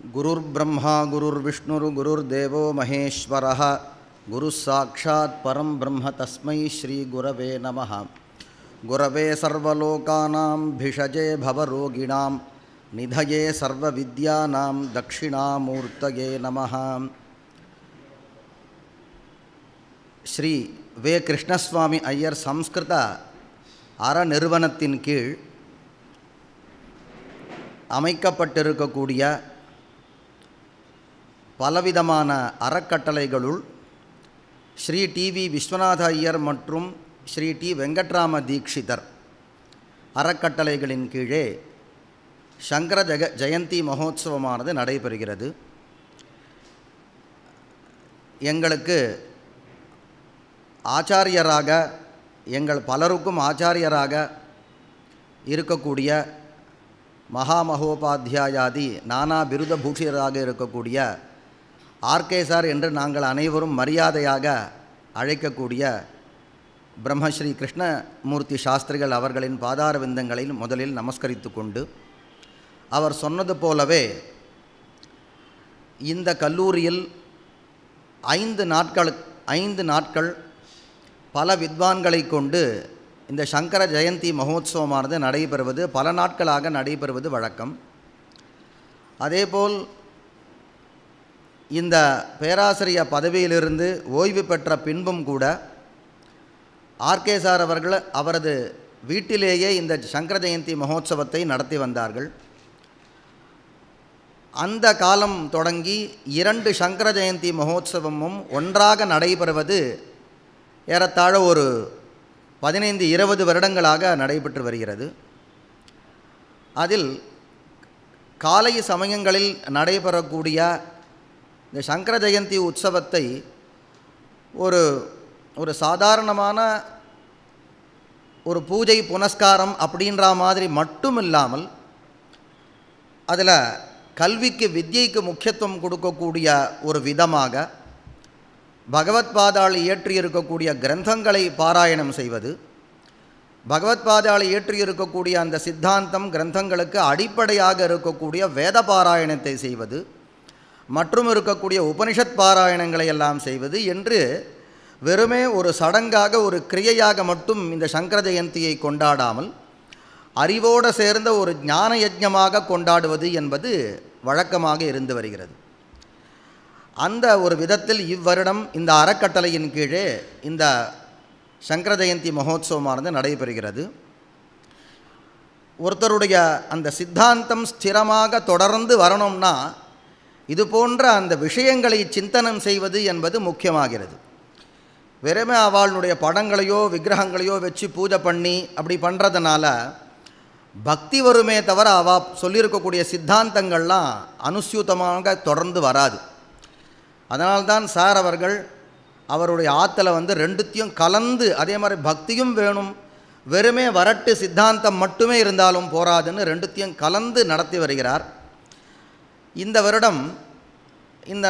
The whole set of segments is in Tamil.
गुरुर्ब्रह्मा गुरुर्विष्णुर् गुरुर्देवो महेश्वरः गुरुस्साक्षात् परं ब्रह्म तस्मै श्रीगुरवे नमः। गुरवे सर्वलोकानां भिषजे भवरोगिणां निधये सर्वविद्यानां दक्षिणामूर्तये नमः। श्री वे कृष्णस्वामी अय्यर संस्कृत அறநிறுவனத்தின் கீழ் அமைக்கப்பட்டிருக்கக்கூடிய பலவிதமான அறக்கட்டளைகளுள் ஸ்ரீ டிவி விஸ்வநாத ஐயர் மற்றும் ஸ்ரீ டி வெங்கட்ராம தீக்ஷிதர் அறக்கட்டளைகளின் கீழே சங்கர ஜெயந்தி மகோத்சவமானது நடைபெறுகிறது. எங்களுக்கு ஆச்சாரியராக எங்கள் பலருக்கும் ஆச்சாரியராக இருக்கக்கூடிய மகாமகோபாத்தியாயாதி நானா பிருத பூஷியராக இருக்கக்கூடிய ஆர்கே சார் என்று நாங்கள் அனைவரும் மரியாதையாக அழைக்கக்கூடிய பிரம்மஸ்ரீ கிருஷ்ணமூர்த்தி சாஸ்திரிகள் அவர்களின் பாதார விந்தங்களில் முதலில் நமஸ்கரித்து கொண்டு, அவர் சொன்னது போலவே இந்த கல்லூரியில் 5 நாட்கள் பல வித்வான்களை கொண்டு இந்த சங்கர ஜெயந்தி மகோத்சவமானது நடைபெறுவது பல நாட்களாக நடைபெறுவது வழக்கம். அதேபோல் இந்த பேராசிரியர் பதவியிலிருந்து ஓய்வு பெற்ற பின்பும் கூட ஆர்கே சார் அவர்கள் அவரது வீட்டிலேயே இந்த சங்கர ஜெயந்தி மகோத்சவத்தை நடத்தி வந்தார்கள். அந்த காலம் தொடங்கி 2 சங்கர ஜெயந்தி மகோத்சவமும் ஒன்றாக நடைபெறுவது ஏறத்தாழ ஒரு 15-20 வருடங்களாக நடைபெற்று வருகிறது. அதில் காலை சமயங்களில் நடைபெறக்கூடிய இந்த சங்கர ஜெயந்தி உற்சவத்தை ஒரு சாதாரணமான ஒரு பூஜை புனஸ்காரம் அப்படின்ற மாதிரி மட்டும் இல்லாமல் அதில் கல்விக்கு வித்யைக்கு முக்கியத்துவம் கொடுக்கக்கூடிய ஒரு விதமாக பகவத்பாதாள் இயற்றியிருக்கக்கூடிய கிரந்தங்களை பாராயணம் செய்வது, பகவத்பாதாள் இயற்றியிருக்கக்கூடிய அந்த சித்தாந்தம் கிரந்தங்களுக்கு அடிப்படையாக இருக்கக்கூடிய வேத பாராயணத்தை செய்வது, மற்றும் இருக்கக்கூடிய உபனிஷத் பாராயணங்களை எல்லாம் செய்வது என்று வெறுமே ஒரு சடங்காக ஒரு கிரியையாக மட்டும் இந்த சங்கர ஜெயந்தியை கொண்டாடாமல் அறிவோடு சேர்ந்த ஒரு ஞான யஜ்ஞமாக கொண்டாடுவது என்பது வழக்கமாக இருந்து வருகிறது. அந்த ஒரு விதத்தில் இவ்வருடம் இந்த அறக்கட்டளையின் கீழே இந்த சங்கர ஜெயந்தி மகோத்சவமானது நடைபெறுகிறது. ஒருத்தருடைய அந்த சித்தாந்தம் ஸ்திரமாக தொடர்ந்து வரணும்னா இது போன்ற அந்த விஷயங்களை சிந்தனம் செய்வது என்பது முக்கியமாகிறது. வெறுமே அவளுடைய படங்களையோ விக்கிரகங்களையோ வச்சு பூஜை பண்ணி அப்படி பண்ணுறதுனால பக்தி வருமே தவிர அவள் சொல்லியிருக்கக்கூடிய சித்தாந்தங்கள்லாம் அனுஸ்யூதமாக தொடர்ந்து வராது. அதனால்தான் சார் அவர்கள் அவருடைய ஆற்றலை ரெண்டுத்தையும் கலந்து, அதே மாதிரி பக்தியும் வேணும், வெறுமே வரட்டு சித்தாந்தம் மட்டுமே இருந்தாலும் போராதுன்னு ரெண்டுத்தையும் கலந்து நடத்தி வருகிறார். இந்த வருடம்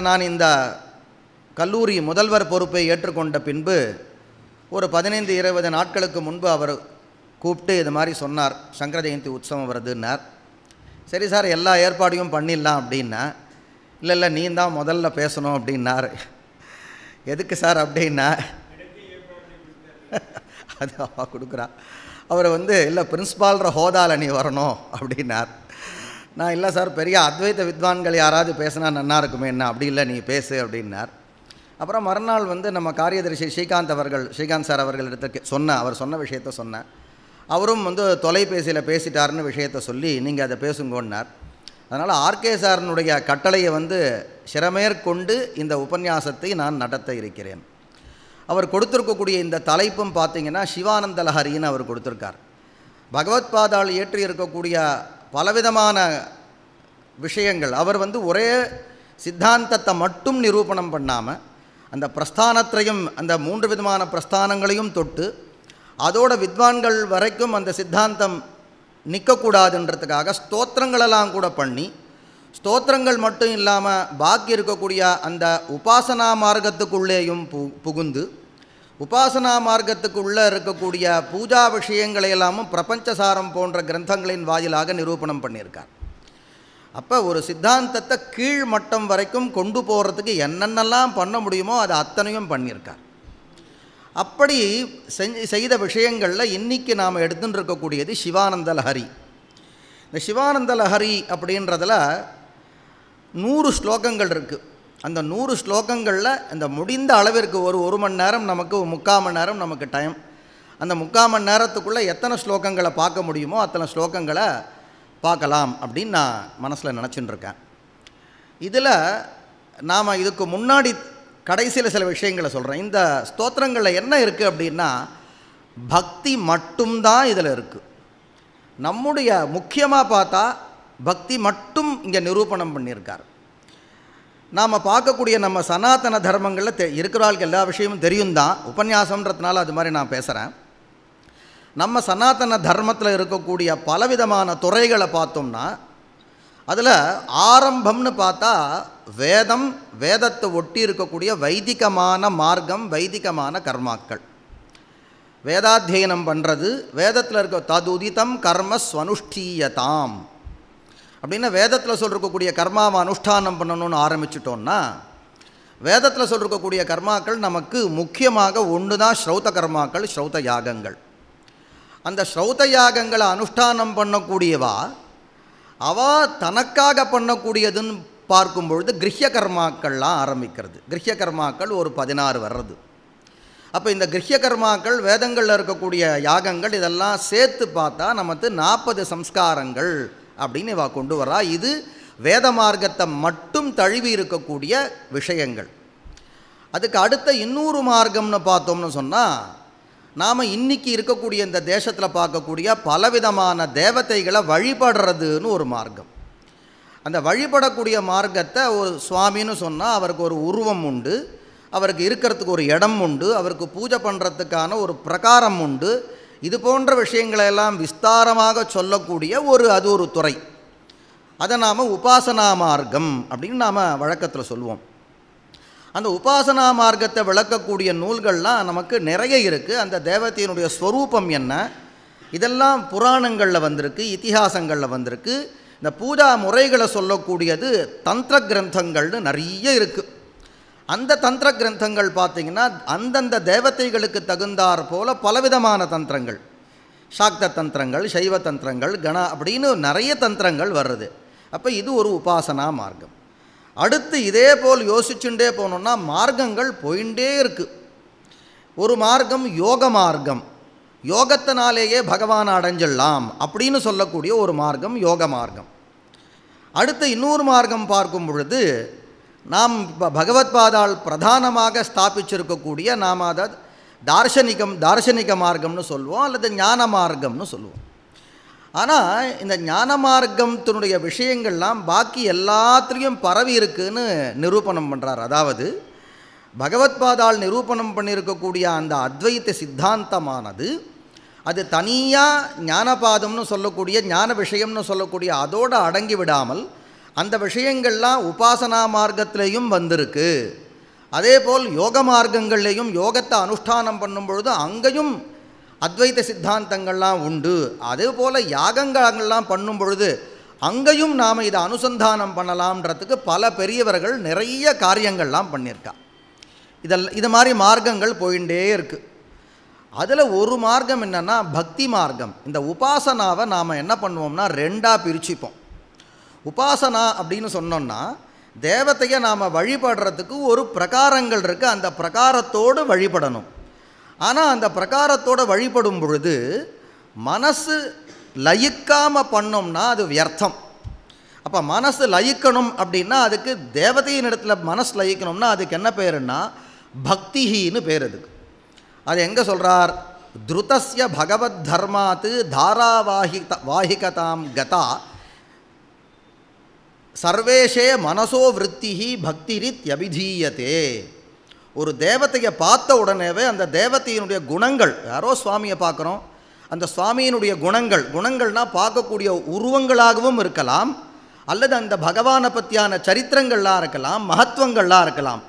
நான் இந்த கல்லூரி முதல்வர் பொறுப்பை ஏற்றுக்கொண்ட பின்பு ஒரு 15-20 நாட்களுக்கு முன்பு அவர் கூப்பிட்டு இது மாதிரி சொன்னார், சங்கர ஜெயந்தி உற்சவம் வருதுன்னார். சரி சார், எல்லா ஏற்பாடையும் பண்ணிடலாம் அப்படின்னா, இல்லை நீ தான் முதல்ல பேசணும் அப்படின்னார். எதுக்கு சார் அப்படின்னா, அது அவள் கொடுக்குறா. அவர் இல்லை பிரின்ஸ்பால்ற ஹோதாவில் நீ வரணும் அப்படின்னார். நான் இல்லை சார், பெரிய அத்வைத வித்வான்கள் யாராவது பேசினா நன்னா இருக்குமே, என்ன அப்படி இல்லை நீ பேசு அப்படின்னார். அப்புறம் மறுநாள் நம்ம காரியதரிசி ஸ்ரீகாந்த் சார் அவர்கள் இடத்துக்கு அவர் சொன்ன விஷயத்த சொன்னேன். அவரும் தொலைபேசியில் பேசிட்டாருன்னு விஷயத்த சொல்லி நீங்கள் அதை பேசுங்கன்னார். அதனால் ஆர்கே சாரனுடைய கட்டளையை சிரமேற்கொண்டு இந்த உபன்யாசத்தை நான் நடத்த இருக்கிறேன். அவர் கொடுத்துருக்கக்கூடிய இந்த தலைப்பும் பார்த்திங்கன்னா சிவானந்த லஹரின்னு அவர் கொடுத்துருக்கார். பகவத்பாதாள் இயற்றி இருக்கக்கூடிய பலவிதமான விஷயங்கள் அவர் ஒரே சித்தாந்தத்தை மட்டும் நிரூபணம் பண்ணாமல் அந்த பிரஸ்தானத்தையும் அந்த 3 விதமான பிரஸ்தானங்களையும் தொட்டு அதோட வித்வான்கள் வரைக்கும் அந்த சித்தாந்தம் நிற்கக்கூடாதுன்றதுக்காக ஸ்தோத்திரங்களெல்லாம் கூட பண்ணி, ஸ்தோத்திரங்கள் மட்டும் இல்லாமல் பாக்கி இருக்கக்கூடிய அந்த உபாசனா மார்க்கத்துக்குள்ளேயும் புகுந்து உபாசனா மார்க்கத்துக்குள்ளே இருக்கக்கூடிய பூஜா விஷயங்களை எல்லாமும் பிரபஞ்சசாரம் போன்ற கிரந்தங்களின் வாயிலாக நிரூபணம் பண்ணியிருக்கார். அப்போ ஒரு சித்தாந்தத்தை கீழ் மட்டம் வரைக்கும் கொண்டு போகிறதுக்கு என்னென்னலாம் பண்ண முடியுமோ அதை அத்தனையும் பண்ணியிருக்கார். அப்படி செய்த விஷயங்களில் இன்றைக்கி நாம் எடுத்துகிட்டு இருக்கக்கூடியது சிவானந்த லஹரி. இந்த சிவானந்த லஹரி அப்படின்றதில் 100 ஸ்லோகங்கள் இருக்குது. அந்த 100 ஸ்லோகங்களில் இந்த முடிந்த அளவிற்கு ஒரு மணி நேரம் நமக்கு 3/4 மணி நேரம் நமக்கு டைம். அந்த 3/4 மணி நேரத்துக்குள்ளே எத்தனை ஸ்லோகங்களை பார்க்க முடியுமோ அத்தனை ஸ்லோகங்களை பார்க்கலாம் அப்படின்னு நான் மனசில் நினச்சின்னு இருக்கேன். இதில் நாம் இதுக்கு முன்னாடி கடைசியில் சில விஷயங்களை சொல்கிறேன். இந்த ஸ்தோத்திரங்களில் என்ன இருக்குது அப்படின்னா பக்தி மட்டும்தான் இதில் இருக்குது. நம்முடைய முக்கியமாக பார்த்தா பக்தி மட்டும் இங்கே நிரூபணம் பண்ணியிருக்கார். நாம் பார்க்கக்கூடிய நம்ம சனாதன தர்மங்களில் இருக்கிறவர்களுக்கு எல்லா விஷயமும் தெரியும் தான், உபன்யாசம்ன்றதுனால அது மாதிரி நான் பேசுகிறேன். நம்ம சனாதன தர்மத்தில் இருக்கக்கூடிய பலவிதமான துறைகளை பார்த்தோம்னா அதில் ஆரம்பம்னு பார்த்தா வேதம், வேதத்தை ஒட்டி இருக்கக்கூடிய வைதிகமான மார்க்கம், வைதிகமான கர்மாக்கள், வேதாத்தியனம் பண்ணுறது, வேதத்தில் இருக்க ததுதிதம் கர்ம ஸ்வனுஷ்டீயதாம் அப்படின்னா வேதத்தில் சொல்லிருக்கக்கூடிய கர்மாவை அனுஷ்டானம் பண்ணணும்னு ஆரம்பிச்சிட்டோன்னா வேதத்தில் சொல்லிருக்கக்கூடிய கர்மாக்கள் நமக்கு முக்கியமாக ஒன்று தான் ஸ்ரௌத கர்மாக்கள், ஸ்ரௌத யாகங்கள். அந்த ஸ்ரௌத யாகங்களை அனுஷ்டானம் பண்ணக்கூடியவா அவள் தனக்காக பண்ணக்கூடியதுன்னு பார்க்கும்பொழுது கிரஹ்ய கர்மாக்கள்லாம் ஆரம்பிக்கிறது. கிரஹ்ய கர்மாக்கள் ஒரு 16 வர்றது. அப்போ இந்த கிரஹ்ய கர்மாக்கள், வேதங்களில் இருக்கக்கூடிய யாகங்கள் இதெல்லாம் சேர்த்து பார்த்தா நமக்கு 40 சம்ஸ்காரங்கள் அப்படின்னு இவா கொண்டு வரா. இது வேத மார்க்கத்தை மட்டும் தழுவி இருக்கக்கூடிய விஷயங்கள். அதுக்கு அடுத்த இன்னொரு மார்க்கம்னு பார்த்தோம்னு சொன்னால் நாம் இன்றைக்கி இருக்கக்கூடிய இந்த தேசத்தில் பார்க்கக்கூடிய பலவிதமான தேவதைகளை வழிபடுறதுன்னு ஒரு மார்க்கம். அந்த வழிபடக்கூடிய மார்க்கத்தை ஒரு சுவாமின்னு சொன்னால் அவருக்கு ஒரு உருவம் உண்டு, அவருக்கு இருக்கிறதுக்கு ஒரு இடம் உண்டு, அவருக்கு பூஜை பண்ணுறதுக்கான ஒரு பிரகாரம் உண்டு. இது போன்ற விஷயங்களெல்லாம் விஸ்தாரமாக சொல்லக்கூடிய அது ஒரு துறை. அதை நாம் உபாசனா மார்க்கம் அப்படின்னு நாம் வழக்கத்தில் சொல்லுவோம். அந்த உபாசனா மார்க்கத்தை விளக்கக்கூடிய நூல்கள்லாம் நமக்கு நிறைய இருக்குது. அந்த தேவதையினுடைய ஸ்வரூபம் என்ன, இதெல்லாம் புராணங்களில் வந்திருக்கு, இதிகாசங்களில் வந்திருக்கு. இந்த பூஜா முறைகளை சொல்லக்கூடியது தந்திர கிரந்தங்கள்னு நிறைய இருக்குது. அந்த தந்திர கிரந்தங்கள் பார்த்திங்கன்னா அந்தந்த தேவதைகளுக்கு தகுந்தாற் போல் பலவிதமான தந்திரங்கள், சாக்த தந்திரங்கள், சைவ தந்திரங்கள், கண அப்படின்னு நிறைய தந்திரங்கள் வர்றது. அப்போ இது ஒரு உபாசனா மார்க்கம். அடுத்து இதே போல் யோசிச்சுட்டே போனோம்னா மார்க்கங்கள் போயிட்டே இருக்குது. ஒரு மார்க்கம் யோக மார்க்கம், யோகத்தினாலேயே பகவானை அடைஞ்சிடலாம் அப்படின்னு சொல்லக்கூடிய ஒரு மார்க்கம் யோக மார்க்கம். அடுத்து இன்னொரு மார்க்கம் பார்க்கும் பொழுது நாம் இப்போ பகவத்பாதால் பிரதானமாக ஸ்தாபிச்சிருக்கக்கூடிய நாம் அதை தார்சனிக மார்க்கம்னு சொல்லுவோம், அல்லது ஞான மார்க்கம்னு சொல்லுவோம். ஆனால் இந்த ஞான மார்க்கத்தினுடைய விஷயங்கள்லாம் பாக்கி எல்லாத்துலேயும் பரவி இருக்குன்னு நிரூபணம் பண்ணுறார். அதாவது பகவத்பாதால் நிரூபணம் பண்ணியிருக்கக்கூடிய அந்த அத்வைத்த சித்தாந்தமானது அது தனியாக ஞானபாதம்னு சொல்லக்கூடிய ஞான விஷயம்னு சொல்லக்கூடிய அதோடு அடங்கி விடாமல் அந்த விஷயங்கள்லாம் உபாசனா மார்க்கத்திலையும் வந்திருக்கு. அதே போல் யோக மார்க்கங்கள்லேயும் யோகத்தை அனுஷ்டானம் பண்ணும் பொழுது அங்கேயும் அத்வைத சித்தாந்தங்கள்லாம் உண்டு. அதே போல் யாகங்கள்லாம் பண்ணும் பொழுது அங்கேயும் நாம் இதை அனுசந்தானம் பண்ணலாம்ன்றதுக்கு பல பெரியவர்கள் நிறைய காரியங்கள்லாம் பண்ணியிருக்கா. இது மாதிரி மார்க்கங்கள் போயிட்டே இருக்குது. அதில் ஒரு மார்க்கம் என்னென்னா பக்தி மார்க்கம். இந்த உபாசனாவை நாம் என்ன பண்ணுவோம்னா 2ஆக பிரிச்சுப்போம். உபாசனா அப்படின்னு சொன்னோம்னா தேவதையை நாம் வழிபடுறதுக்கு ஒரு பிரகாரங்கள் இருக்குது, அந்த பிரகாரத்தோடு வழிபடணும். ஆனால் அந்த பிரகாரத்தோடு வழிபடும் பொழுது மனசு லயிக்காமல் பண்ணோம்னா அது வியர்த்தம். அப்போ மனசு லயிக்கணும் அப்படின்னா அதுக்கு தேவதையின் இடத்துல மனசு லயிக்கணும்னா அதுக்கு என்ன பேருன்னா பக்திஹின்னு பேர். அதுக்கு அது எங்கே சொல்கிறார்? திருதஸ்ய பகவத் தர்மாத்து தாராவாஹிகதாம் கதா சர்வேஷே மனசோ விருத்திஹி பக்திரித் அபிதீயத்தே. ஒரு தேவதையை பார்த்த உடனேவே அந்த தேவதையினுடைய குணங்கள், யாரோ சுவாமியை பார்க்குறோம், அந்த சுவாமியினுடைய குணங்கள்னால் பார்க்கக்கூடிய உருவங்களாகவும் இருக்கலாம், அல்லது அந்த பகவானை பற்றியான சரித்திரங்கள்லாம் இருக்கலாம், மகத்துவங்கள்லாம் இருக்கலாம்.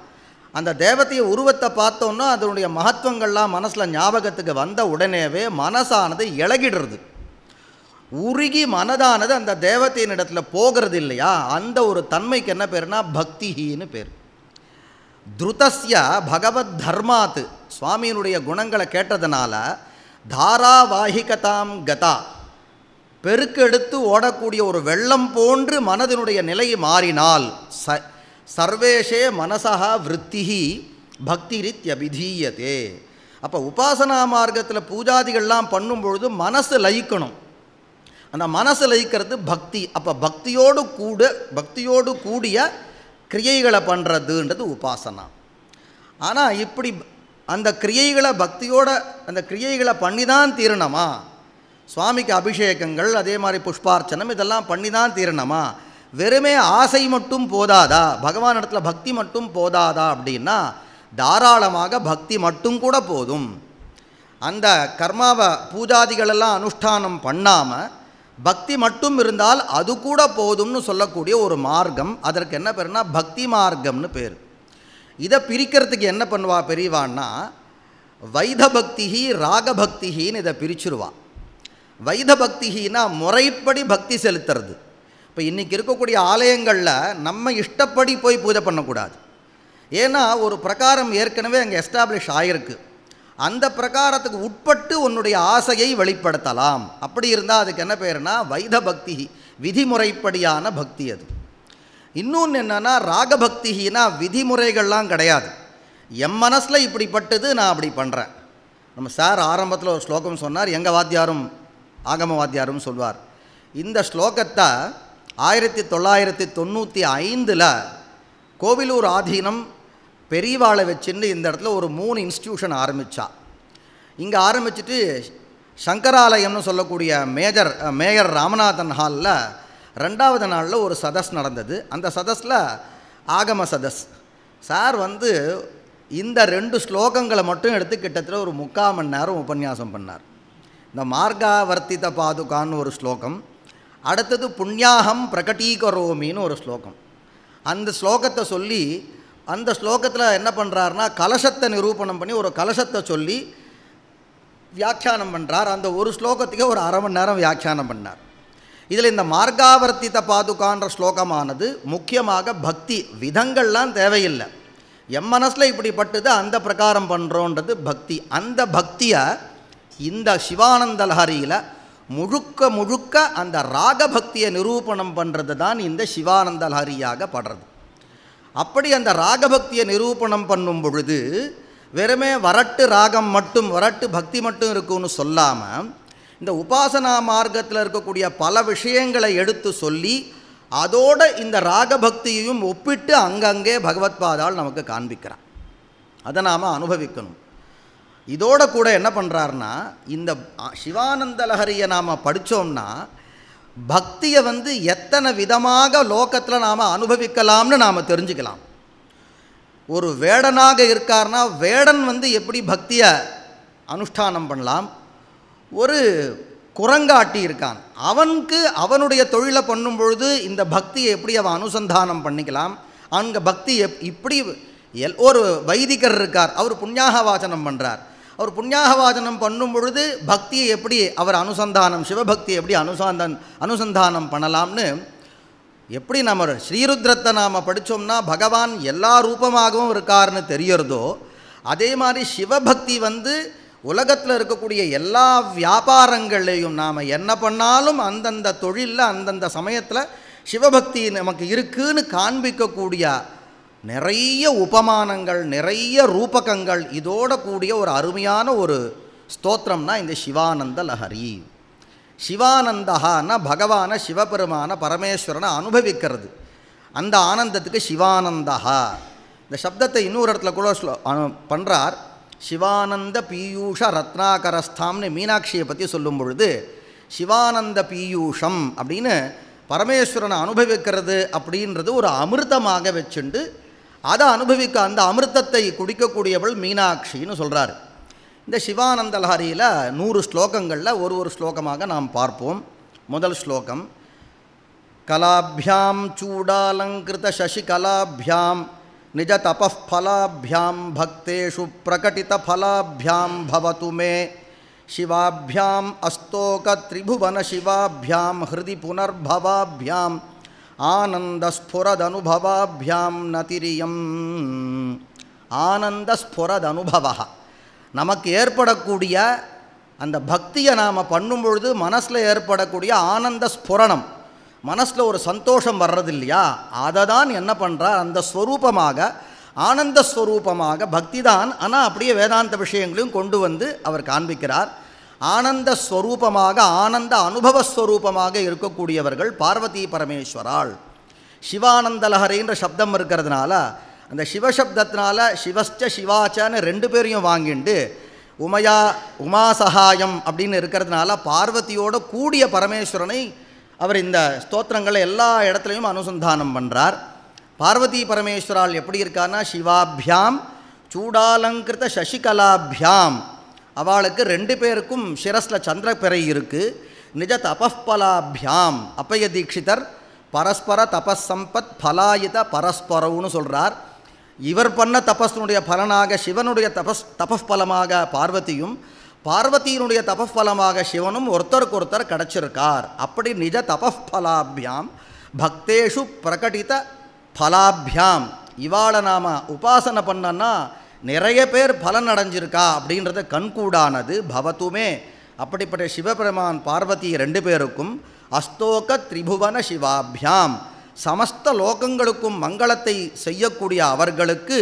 அந்த தேவதைய உருவத்தை பார்த்தோன்னா அதனுடைய மகத்துவங்கள்லாம் மனசில் ஞாபகத்துக்கு வந்த உடனேவே மனசானது இளகிடுறது. உருகி மனதானது அந்த தேவதையின் இடத்துல போகிறது இல்லையா, அந்த ஒரு தன்மைக்கு என்ன பேருனா பக்திஹின்னு பேர். திருதஸ்ய பகவத் தர்மாத், சுவாமியினுடைய குணங்களை கேட்டதுனால தாராவாஹிகதாம் கதா, பெருக்கெடுத்து ஓடக்கூடிய ஒரு வெள்ளம் போன்று மனதினுடைய நிலை மாறினால் சர்வேஷே மனசா விருத்திஹி பக்திரித்யபிதீயதே. அப்போ உபாசனா மார்க்கத்தில் பூஜாதிகள்லாம் பண்ணும்பொழுது மனசு லயிக்கணும். அந்த மனசு லயிக்கிறது பக்தி. அப்போ பக்தியோடு கூடிய கிரியைகளை பண்ணுறதுன்றது உபாசனா. ஆனால் இப்படி அந்த கிரியைகளை பக்தியோட அந்த கிரியைகளை பண்ணி தான் தீரணுமா? சுவாமிக்கு அபிஷேகங்கள் அதே மாதிரி புஷ்பார்ச்சனம் இதெல்லாம் பண்ணி தான் தீரணுமா? வெறுமே ஆசை மட்டும் போதாதா? பகவான் இடத்துல பக்தி மட்டும் போதாதா அப்படின்னா தாராளமாக பக்தி மட்டும் கூட போதும். அந்த கர்மாவை பூஜாதிகளெல்லாம் அனுஷ்டானம் பண்ணாமல் பக்தி மட்டும் இருந்தால் அது கூட போதும்னு சொல்லக்கூடிய ஒரு மார்க்கம், அதற்கு என்ன பேருனா பக்தி மார்க்கம்னு பேர். இதை பிரிக்கிறதுக்கு என்ன பண்ணுவா பெரியவான்னா, வைத பக்திஹி ராகபக்திஹின்னு இதை பிரிச்சுருவா. வைத பக்திஹின்னா முறைப்படி பக்தி செலுத்துறது. இப்போ இன்றைக்கி இருக்கக்கூடிய ஆலயங்களில் நம்ம இஷ்டப்படி போய் பூஜை பண்ணக்கூடாது. ஏன்னா ஒரு பிரகாரம் ஏற்கனவே அங்கே எஸ்டாப்ளிஷ் ஆகிருக்கு. அந்த பிரகாரத்துக்கு உட்பட்டு உன்னுடைய ஆசையை வெளிப்படுத்தலாம். அப்படி இருந்தால் அதுக்கு என்ன பேருனா வைத பக்தி, விதிமுறைப்படியான பக்தி. அது இன்னொன்று என்னென்னா ராகபக்தினா விதிமுறைகள்லாம் கிடையாது. என் மனசில் இப்படிப்பட்டது நான் அப்படி பண்ணுறேன். நம்ம சார் ஆரம்பத்தில் ஒரு ஸ்லோகம் சொன்னார், எங்கள் வாத்தியாரும் ஆகம வாத்தியாரும் சொல்வார். இந்த ஸ்லோகத்தை 1995 கோவிலூர் ஆதீனம் பெரியவாளை வச்சுன்னு இந்த இடத்துல ஒரு 3 இன்ஸ்டியூஷன் ஆரம்பித்தா. இங்கே ஆரம்பிச்சுட்டு சங்கராலயம்னு சொல்லக்கூடிய மேயர் ராமநாதன் ஹாலில் 2வது நாளில் ஒரு சதஸ் நடந்தது. அந்த சதஸில் ஆகம சதஸ். சார் இந்த 2 ஸ்லோகங்களை மட்டும் எடுத்து கிட்டத்தட்ட ஒரு 3/4 மணி நேரம் உபன்யாசம் பண்ணார். இந்த மார்காவர்த்தித பாதுகான்னு ஒரு ஸ்லோகம், அடுத்தது புண்ணியாகம் பிரகடீகரோமின்னு ஒரு ஸ்லோகம். அந்த ஸ்லோகத்தை சொல்லி அந்த ஸ்லோகத்தில் என்ன பண்ணுறாருனா கலசத்தை நிரூபணம் பண்ணி ஒரு கலசத்தை சொல்லி வியாக்கியானம் பண்ணுறார். அந்த ஒரு ஸ்லோகத்துக்கே ஒரு 1/2 மணி நேரம் வியாக்கியானம் பண்ணார். இதில் இந்த மார்காவர்த்தித பாதுகான்ற ஸ்லோகமானது முக்கியமாக பக்தி விதங்கள்லாம் தேவையில்லை. என் மனசில் இப்படிப்பட்டது அந்த பிரகாரம் பண்ணுறோன்றது பக்தி. அந்த பக்தியை இந்த சிவானந்த லஹரியில் முழுக்க அந்த ராகபக்தியை நிரூபணம் பண்ணுறது தான் இந்த சிவானந்த லஹரியாக படுறது. அப்படி அந்த ராகபக்தியை நிரூபணம் பண்ணும் பொழுது வெறுமே வரட்டு ராகம் மட்டும் வரட்டு பக்தி மட்டும் இருக்குன்னு சொல்லாமல் இந்த உபாசனா மார்க்கத்தில் இருக்கக்கூடிய பல விஷயங்களை எடுத்து சொல்லி அதோட இந்த ராகபக்தியையும் ஒப்பிட்டு அங்கங்கே பகவத்பாதால் நமக்கு காண்பிக்கிறார். அதை நாம் அனுபவிக்கணும். இதோட கூட என்ன பண்ணுறாருனா இந்த சிவானந்த லஹரியை நாம் படித்தோம்னா பக்தியை எத்தனை விதமாக லோகத்தில் நாம் அனுபவிக்கலாம்னு நாம் தெரிஞ்சுக்கலாம். ஒரு வேடனாக இருக்கார்னா வேடன் எப்படி பக்தியை அனுஷ்டானம் பண்ணலாம். ஒரு குரங்காட்டி இருக்கான், அவனுக்கு அவனுடைய தொழிலை பண்ணும் பொழுது இந்த பக்தியை எப்படி அவன் அனுசந்தானம் பண்ணிக்கலாம். அங்கே பக்தி இப்படி ஒரு வைதிகர் இருக்கார், அவர் புண்ணியாக வாசனம் பண்ணுறார். அவர் புண்ணியாக வாசனம் பண்ணும் பொழுது பக்தியை எப்படி அவர் அனுசந்தானம், சிவபக்தியை எப்படி அனுசந்தானம் பண்ணலாம்னு எப்படி நம்ம ஸ்ரீருத்ரத்தை நாம் படித்தோம்னா பகவான் எல்லா ரூபமாகவும் இருக்கார்னு தெரியறதோ, அதே மாதிரி சிவபக்தி உலகத்தில் இருக்கக்கூடிய எல்லா வியாபாரங்கள்லேயும் நாம் என்ன பண்ணாலும் அந்தந்த தொழிலில் அந்தந்த சமயத்தில் சிவபக்தி நமக்கு இருக்குன்னு காண்பிக்கக்கூடிய நிறைய உபமானங்கள், நிறைய ரூபகங்கள், இதோட கூடிய ஒரு அருமையான ஒரு ஸ்தோத்திரம்னா இந்த சிவானந்த லஹரி. சிவானந்தஹான்னா பகவானை சிவபெருமான பரமேஸ்வரனை அனுபவிக்கிறது. அந்த ஆனந்தத்துக்கு சிவானந்தஹா. இந்த சப்தத்தை இன்னொரு இடத்துல கூட பண்ணுறார். சிவானந்த பீயூஷ ரத்னாகரஸ்தாம்னு மீனாட்சியை பற்றி சொல்லும் பொழுது சிவானந்த பீயூஷம் அப்படின்னு பரமேஸ்வரனை அனுபவிக்கிறது அப்படின்றது ஒரு அமிர்தமாக வச்சுண்டு அதை அனுபவிக்க அந்த அமிர்தத்தை குடிக்கக்கூடியவள் மீனாட்சின்னு சொல்கிறார். இந்த சிவானந்த லஹரியில் 100 ஸ்லோகங்களில் ஒரு ஸ்லோகமாக நாம் பார்ப்போம். முதல் ஸ்லோகம், கலாபியாம் சூடாலங்கிருத சசிகலாபியாம் நிஜ தபஃபலாபியாம் பக்தேஷு பிரகடித ஃபலாபியாம் பவது மே சிவாபியாம் அஸ்தோக திரிபுவன சிவாபியாம் ஹிருதி புனர்பவாபியாம் ஆனந்தஸ்புரதனுபவாபியாம் நதிரியம். ஆனந்தஸ்புரதனுபவ, நமக்கு ஏற்படக்கூடிய அந்த பக்தியை நாம் பண்ணும் பொழுது மனசில் ஏற்படக்கூடிய ஆனந்த ஸ்புரணம், மனசில் ஒரு சந்தோஷம் வர்றது இல்லையா, அதை தான் என்ன பண்ணுறார், அந்த ஸ்வரூபமாக ஆனந்த ஸ்வரூபமாக பக்தி தான். ஆனால் அப்படியே வேதாந்த விஷயங்களையும் கொண்டு வந்து அவர் காண்பிக்கிறார். ஆனந்த ஸ்வரூபமாக ஆனந்த அனுபவஸ்வரூபமாக இருக்கக்கூடியவர்கள் பார்வதி பரமேஸ்வராள். சிவானந்த லஹரின்ற சப்தம் இருக்கிறதுனால அந்த சிவசப்தத்தினால சிவஸ்ச சிவாச்சன்னு ரெண்டு பேரையும் வாங்கிண்டு உமா சகாயம் அப்படின்னு இருக்கிறதுனால பார்வதியோட கூடிய பரமேஸ்வரனை அவர் இந்த ஸ்தோத்திரங்களை எல்லா இடத்துலையும் அனுசந்தானம் பண்ணுறார். பார்வதி பரமேஸ்வரால் எப்படி இருக்கான்னா, சிவாபியாம் சூடாலங்கிருத சசிகலாபியாம், அவளுக்கு ரெண்டு பேருக்கும் சிரஸில் சந்திரப்பிறை இருக்குது. நிஜ தபஃபலாபியாம், அப்பய தீட்சிதர் பரஸ்பர தபஸம்பத் பலாயித பரஸ்பரவுன்னு சொல்கிறார். இவர் பண்ண தபஸினுடைய பலனாக சிவனுடைய தபஃபலமாக பார்வதியும், பார்வதியினுடைய தபஃபலமாக சிவனும் ஒருத்தருக்கு ஒருத்தர் கிடச்சிருக்கார். அப்படி நிஜ தபஃபலாபியாம் பக்தேஷு பிரகடித பலாபியாம், இவாளை நாம் உபாசனை பண்ணனா நிறைய பேர் பலன் அடைஞ்சிருக்கா அப்படின்றத கண்கூடானது பவத்துமே. அப்படிப்பட்ட சிவபெருமான் பார்வதி ரெண்டு பேருக்கும் அஸ்தோக திரிபுவன சிவாபியாம், சமஸ்த லோகங்களுக்கும் மங்களத்தை செய்யக்கூடிய அவர்களுக்கு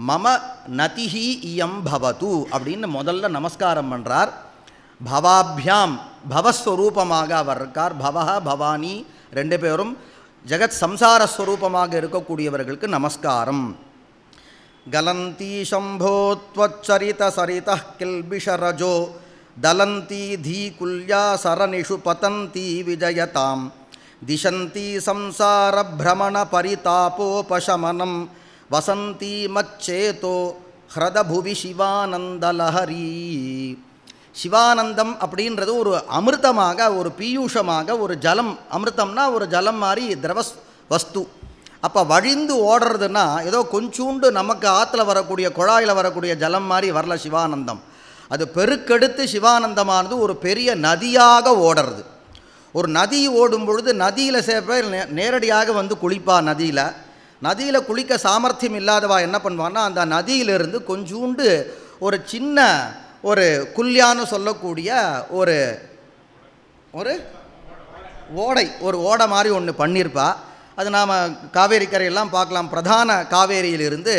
மம நதிஹி இயம் பவது அப்படின்னு முதல்ல நமஸ்காரம் பண்ணுறார். பவாபியாம், பவஸ்வரூபமாக அவர் இருக்கார். பவஹ பவானி ரெண்டு பேரும் ஜெகத் சம்சாரஸ்வரூபமாக இருக்கக்கூடியவர்களுக்கு நமஸ்காரம். கலந்தி சம்போ த்வச்சரித சரிதः கில்பிஷரஜோ தலந்தி தீகுல்யா சரணிஷு பதந்தி விஜயதாம் திசந்தி சம்சார பிரமண பரிதாபோபசமனம் வசந்தி மச்சேதோ ஹ்ரதபுவி சிவானந்தலஹரி. சிவானந்தம் அப்படின்றது ஒரு அமிர்தமாக, ஒரு பீயூஷமாக, ஒரு ஜலம். அமிர்தம்னா ஒரு ஜலம் மாதிரி திரவ வஸ்து. அப்போ வழிந்து ஓடுறதுன்னா ஏதோ கொஞ்சூண்டு நமக்கு ஆற்றுல வரக்கூடிய குழாயில் வரக்கூடிய ஜலம் மாதிரி வரல சிவானந்தம். அது பெருக்கெடுத்து சிவானந்தமானது ஒரு பெரிய நதியாக ஓடுறது. ஒரு நதி ஓடும் பொழுது நதியில் சில பேர் நேரடியாக வந்து குளிப்பா. நதியில் குளிக்க சாமர்த்தியம் இல்லாதவா என்ன பண்ணுவான்னா, அந்த நதியிலிருந்து கொஞ்சூண்டு ஒரு சின்ன ஒரு குல்யான்னு சொல்லக்கூடிய ஒரு ஒரு ஓடை, ஒரு ஓடை மாதிரி ஒன்று பண்ணியிருப்பா. அது நாம் காவேரி கரையெல்லாம் பார்க்கலாம். பிரதான காவேரியிலிருந்து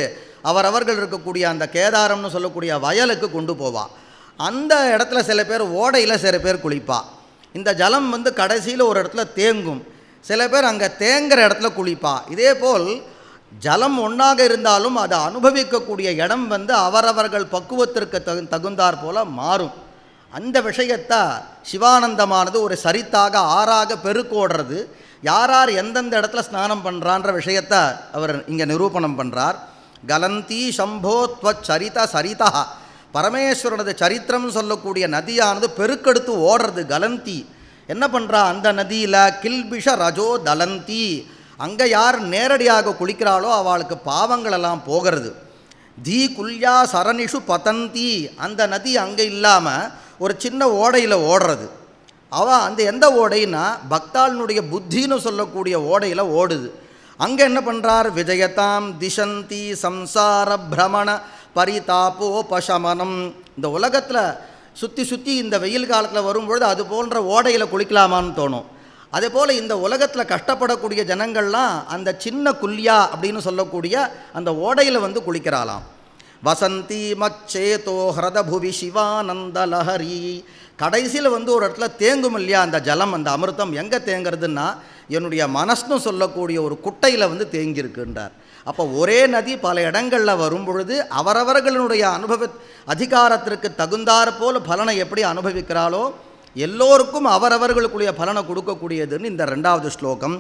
அவரவர்கள் இருக்கக்கூடிய அந்த கேதாரம்னு சொல்லக்கூடிய வயலுக்கு கொண்டு போவா. அந்த இடத்துல சில பேர் ஓடையில் சில பேர் குளிப்பா. இந்த ஜலம் வந்து கடைசியில் ஒரு இடத்துல தேங்கும். சில பேர் அங்கே தேங்குற இடத்துல குளிப்பா. இதே போல் ஜலம் ஒன்றாக இருந்தாலும் அதை அனுபவிக்கக்கூடிய இடம் வந்து அவரவர்கள் பக்குவத்திற்கு தகுந்தாற் போல மாறும். அந்த விஷயத்தை சிவானந்தமானது ஒரு சரித்தாக ஆறாக பெருக்கோடுறது. யார் யார் எந்தெந்த இடத்துல ஸ்நானம் பண்ணுறான்ற விஷயத்தை அவர் இங்கே நிரூபணம் பண்ணுறார். கலந்தி சம்போ த்வச்சரித சரிதா, பரமேஸ்வரனது சரித்திரம் சொல்லக்கூடிய நதியானது பெருக்கெடுத்து ஓடுறது. கலந்தி என்ன பண்ணுறா, அந்த நதியில் கில்பிஷ ரஜோ தலந்தி, அங்கே யார் நேரடியாக குளிக்கிறாளோ அவளுக்கு பாவங்களெல்லாம் போகிறது. தீ குல்யா சரணிஷு பதந்தி, அந்த நதி அங்கே இல்லாமல் ஒரு சின்ன ஓடையில் ஓடுறது. அந்த எந்த ஓடைன்னா பக்தாளினுடைய புத்தின்னு சொல்லக்கூடிய ஓடையில் ஓடுது. அங்கே என்ன பண்ணுறார், விஜயதாம் திசந்தி சம்சார பிரமண பரிதாபோபசமனம். இந்த உலகத்தில் சுற்றி சுற்றி இந்த வெயில் காலத்தில் வரும்பொழுது அது போன்ற ஓடையில் குளிக்கலாமான்னு தோணும். அதே போல் இந்த உலகத்தில் கஷ்டப்படக்கூடிய ஜனங்கள்லாம் அந்த சின்ன குல்யா அப்படின்னு சொல்லக்கூடிய அந்த ஓடையில் வந்து குளிக்கிறாளாம். வசந்தி மச்சேதோ ஹ்ரதபுவி சிவானந்தலஹரி. கடைசியில் வந்து ஒரு இடத்துல தேங்கும் இல்லையா அந்த ஜலம், அந்த அமிர்தம் எங்கே தேங்கிறதுன்னா என்னுடைய மனசுன்னு சொல்லக்கூடிய ஒரு குட்டையில் வந்து தேங்கியிருக்குன்றார். அப்போ ஒரே நதி பல இடங்களில் வரும் பொழுது அவரவர்களுடைய அனுபவ அதிகாரத்திற்கு தகுந்தாற் போல் பலனை எப்படி அனுபவிக்கிறாளோ எல்லோருக்கும் அவரவர்களுக்குரிய பலனை கொடுக்கக்கூடியதுன்னு இந்த ரெண்டாவது ஸ்லோகம்.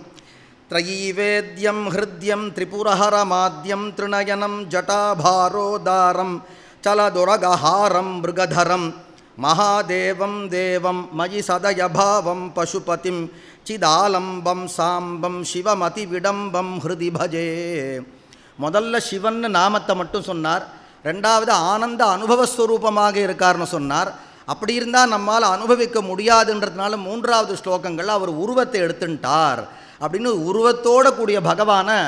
த்ரயீவேத்யம் ஹிருத்யம் திரிபுரஹரமாத்யம் திருநயனம் ஜட்டாபாரோதாரம் சலதுரகஹாரம் மிருகதரம் மகாதேவம் தேவம் மயி சதயபாவம் பசுபதிம் சிதாலம்பம் சாம்பம் சிவமதி விடம்பம் ஹிருதி பஜே. முதல்ல சிவன் நாமத்தை மட்டும் சொன்னார். ரெண்டாவது ஆனந்த அனுபவஸ்வரூபமாக இருக்கார்னு சொன்னார். அப்படி இருந்தால் நம்மால் அனுபவிக்க முடியாதுன்றதுனால 3வது ஸ்லோகங்களில் அவர் உருவத்தை எடுத்துட்டார் அப்படின்னு உருவத்தோடு கூடிய பகவானை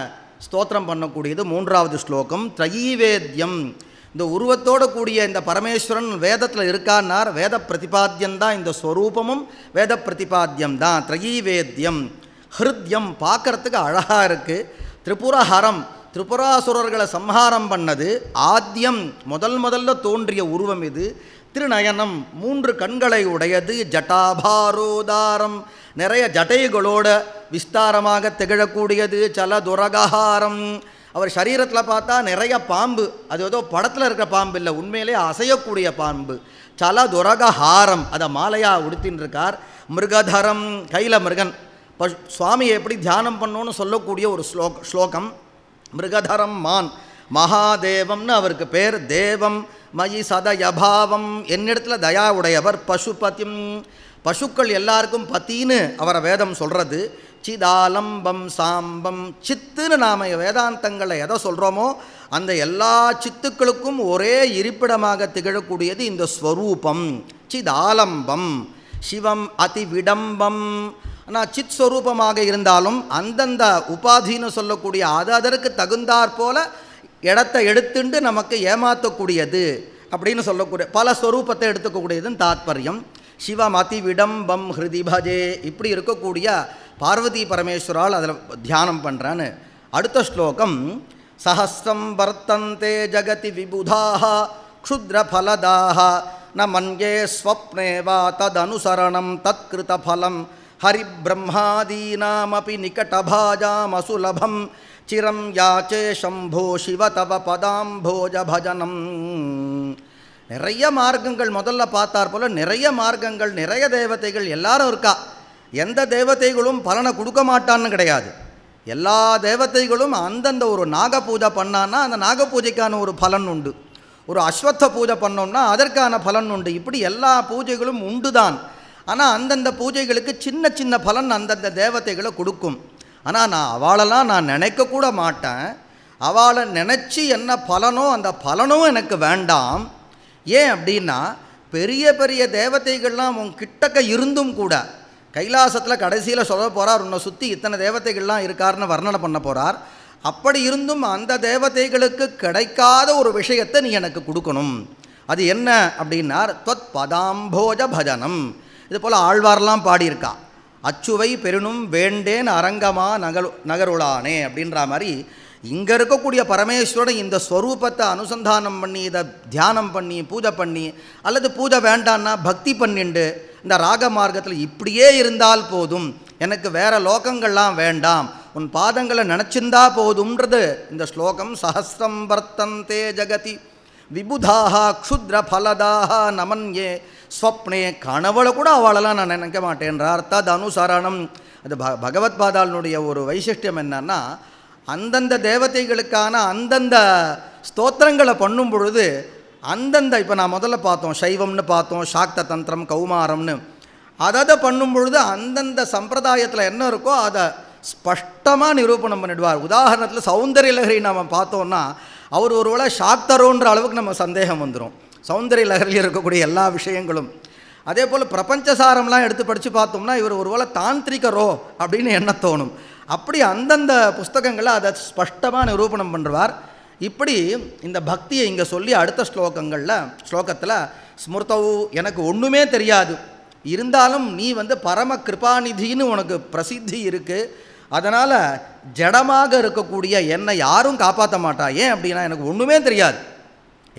ஸ்தோத்திரம் பண்ணக்கூடியது 3வது ஸ்லோகம். த்ரயீவேத்யம், இந்த உருவத்தோடு கூடிய இந்த பரமேஸ்வரன் வேதத்தில் இருக்கான்னார். வேத பிரதிபாத்தியம்தான் இந்த ஸ்வரூபமும் வேத பிரதிபாத்தியம்தான். த்ரயீவேத்யம், ஹிருத்யம், பார்க்கறதுக்கு அழகாக இருக்குது. திரிபுரஹரம், திரிபுராசுரர்களை சம்ஹாரம் பண்ணது. ஆத்யம், முதல்ல தோன்றிய உருவம் இது. திருநயனம், 3 கண்களை உடையது. ஜட்டாபாரோதாரம், நிறைய ஜட்டைகளோட விஸ்தாரமாக திகழக்கூடியது. சலதுரகஹாரம், அவர் சரீரத்தில் பார்த்தா நிறைய பாம்பு, அது ஏதோ படத்தில் இருக்கிற பாம்பு இல்லை, உண்மையிலே அசையக்கூடிய பாம்பு. சலதுரகஹாரம், அதை மாலையாக உடுத்தின்னு இருக்கார். மிருகதரம், கையில் மிருகன். சுவாமியை எப்படி தியானம் பண்ணோன்னு சொல்லக்கூடிய ஒரு ஸ்லோகம். மிருகதரம் மான், மகாதேவம்னு அவருக்கு பேர். தேவம் மயி சதயபாவம், என்னிடத்தில் தயா உடையவர். பசுபதிம், பசுக்கள் எல்லாருக்கும் பத்தின்னு அவரை வேதம் சொல்கிறது. சிதாலம்பம் சாம்பம், சித்துன்னு நாம் வேதாந்தங்களை எதை சொல்கிறோமோ அந்த எல்லா சித்துக்களுக்கும் ஒரே இருப்பிடமாக திகழக்கூடியது இந்த ஸ்வரூபம். சிதாலம்பம், சிவம் அதிவிடம்பம். ஆனால் சித் ஸ்வரூபமாக இருந்தாலும் அந்தந்த உபாதின்னு சொல்லக்கூடிய அதற்கு தகுந்தாற் போல இடத்தை எடுத்துண்டு நமக்கு ஏமாற்றக்கூடியது அப்படின்னு சொல்லக்கூடிய பல ஸ்வரூபத்தை எடுத்துக்கக்கூடியதுன்னு தாத்பரியம். சிவம் அதிவிடம்பம் ஹிருதி பஜே, இப்படி இருக்கக்கூடிய பார்வதி பரமேஸ்வரால் அதில் தியானம் பண்ணுறான்னு. அடுத்த ஸ்லோகம். சஹஸ்ரம் வர்த்தந்தே ஜகதி விபுதாக க்ஷுத்ரஃபலதாக ந மன்யே ஸ்வப்னே வா ததனுசரணம் தத்கிருத ஃபலம் ஹரிபிரம்மாதீனாமபி நிகடபாஜாமசுலபம் சிரம் யாச்சே சம்போ சிவ தவ பதாம்போஜ பஜனம். நிறைய மார்க்கங்கள் முதல்ல பார்த்தார் போல் நிறைய மார்க்கங்கள், நிறைய தேவதைகள் எல்லாரும் இருக்கா. எந்த தேவதைகளும் பலனை கொடுக்க மாட்டான்னு கிடையாது. எல்லா தேவதைகளும் அந்தந்த ஒரு நாக பூஜை பண்ணான்னா அந்த நாக பூஜைக்கான ஒரு பலன் உண்டு. ஒரு அஸ்வத்த பூஜை பண்ணோம்னா அதற்கான பலன் உண்டு. இப்படி எல்லா பூஜைகளும் உண்டு தான். ஆனால் அந்தந்த பூஜைகளுக்கு சின்ன சின்ன பலன் அந்தந்த தேவதைகளை கொடுக்கும். ஆனால் அவளெல்லாம் நான் நினைக்கக்கூட மாட்டேன். அவளை நினச்சி என்ன பலனோ அந்த பலனும் எனக்கு வேண்டாம். ஏன் அப்படின்னா பெரிய பெரிய தேவதைகள்லாம் உன் கிட்டக்க இருந்தும் கூட கைலாசத்தில் கடைசியில் சொல்ல போகிறார், உன்னை சுற்றி இத்தனை தேவதைகள்லாம் இருக்காருன்னு வர்ணனை பண்ண போகிறார். அப்படி இருந்தும் அந்த தேவதைகளுக்கு கிடைக்காத ஒரு விஷயத்தை நீ எனக்கு கொடுக்கணும். அது என்ன அப்படின்னார், தொத் பதாம்போஜ பஜனம். இது போல் ஆழ்வார்லாம் பாடியிருக்கா. அச்சுவை பெருணும் வேண்டேன் அரங்கமா நகருளானே அப்படின்ற மாதிரி இங்கே இருக்கக்கூடிய பரமேஸ்வரன் இந்த ஸ்வரூபத்தை அனுசந்தானம் பண்ணி இதை தியானம் பண்ணி பூஜை பண்ணி, அல்லது பூஜை வேண்டான்னா பக்தி பண்ணிண்டு இந்த ராக மார்க்கத்தில் இப்படியே இருந்தால் போதும், எனக்கு வேறு லோகங்கள்லாம் வேண்டாம், உன் பாதங்களை நினச்சிருந்தா போதும்ன்றது இந்த ஸ்லோகம். சஹஸ்ரம் வர்த்தந்தே ஜகதி விபுதாக க்ஷுத்ர ஃபலதாக நமன்யே ஸ்வப்னே, கனவுல கூட அவளெல்லாம் நான் நினைக்க மாட்டேன்றார். தது அனுசரணம். அது பகவத் பாதாளனுடைய ஒரு வைசிஷ்டியம் என்னன்னா, அந்தந்த தேவதைகளுக்கான அந்தந்த ஸ்தோத்திரங்களை பண்ணும் பொழுது அந்தந்த, இப்போ நான் முதல்ல பார்த்தோம் சைவம்னு பார்த்தோம், சாக்த தந்திரம் கௌமாரம்னு, அதை பண்ணும் பொழுது அந்தந்த சம்பிரதாயத்தில் என்ன இருக்கோ அதை ஸ்பஷ்டமாக நிரூபணம் பண்ணிடுவார். உதாரணத்தில் சௌந்தரிய லஹரி நம்ம பார்த்தோன்னா அவர் ஒருவேளை சாக்தரோன்ற அளவுக்கு நம்ம சந்தேகம் வந்துடும். சௌந்தரிய லஹரியில் இருக்கக்கூடிய எல்லா விஷயங்களும். அதே போல் பிரபஞ்சசாரம்லாம் எடுத்து படித்து பார்த்தோம்னா இவர் ஒருவேளை தாந்திரிகரோ அப்படின்னு என்ன தோணும். அப்படி அந்தந்த புஸ்தகங்களை அதை ஸ்பஷ்டமாக நிரூபணம் பண்ணுவார். இப்படி இந்த பக்தியை இங்கே சொல்லி அடுத்த ஸ்லோகத்தில் ஸ்மிருதவு, எனக்கு ஒன்றுமே தெரியாது, இருந்தாலும் நீ பரம கிருபாநிதின்னு உனக்கு பிரசித்தி இருக்குது, அதனால் ஜடமாக இருக்கக்கூடிய என்னை யாரும் காப்பாற்ற மாட்டா. ஏன் அப்படின்னா எனக்கு ஒன்றுமே தெரியாது.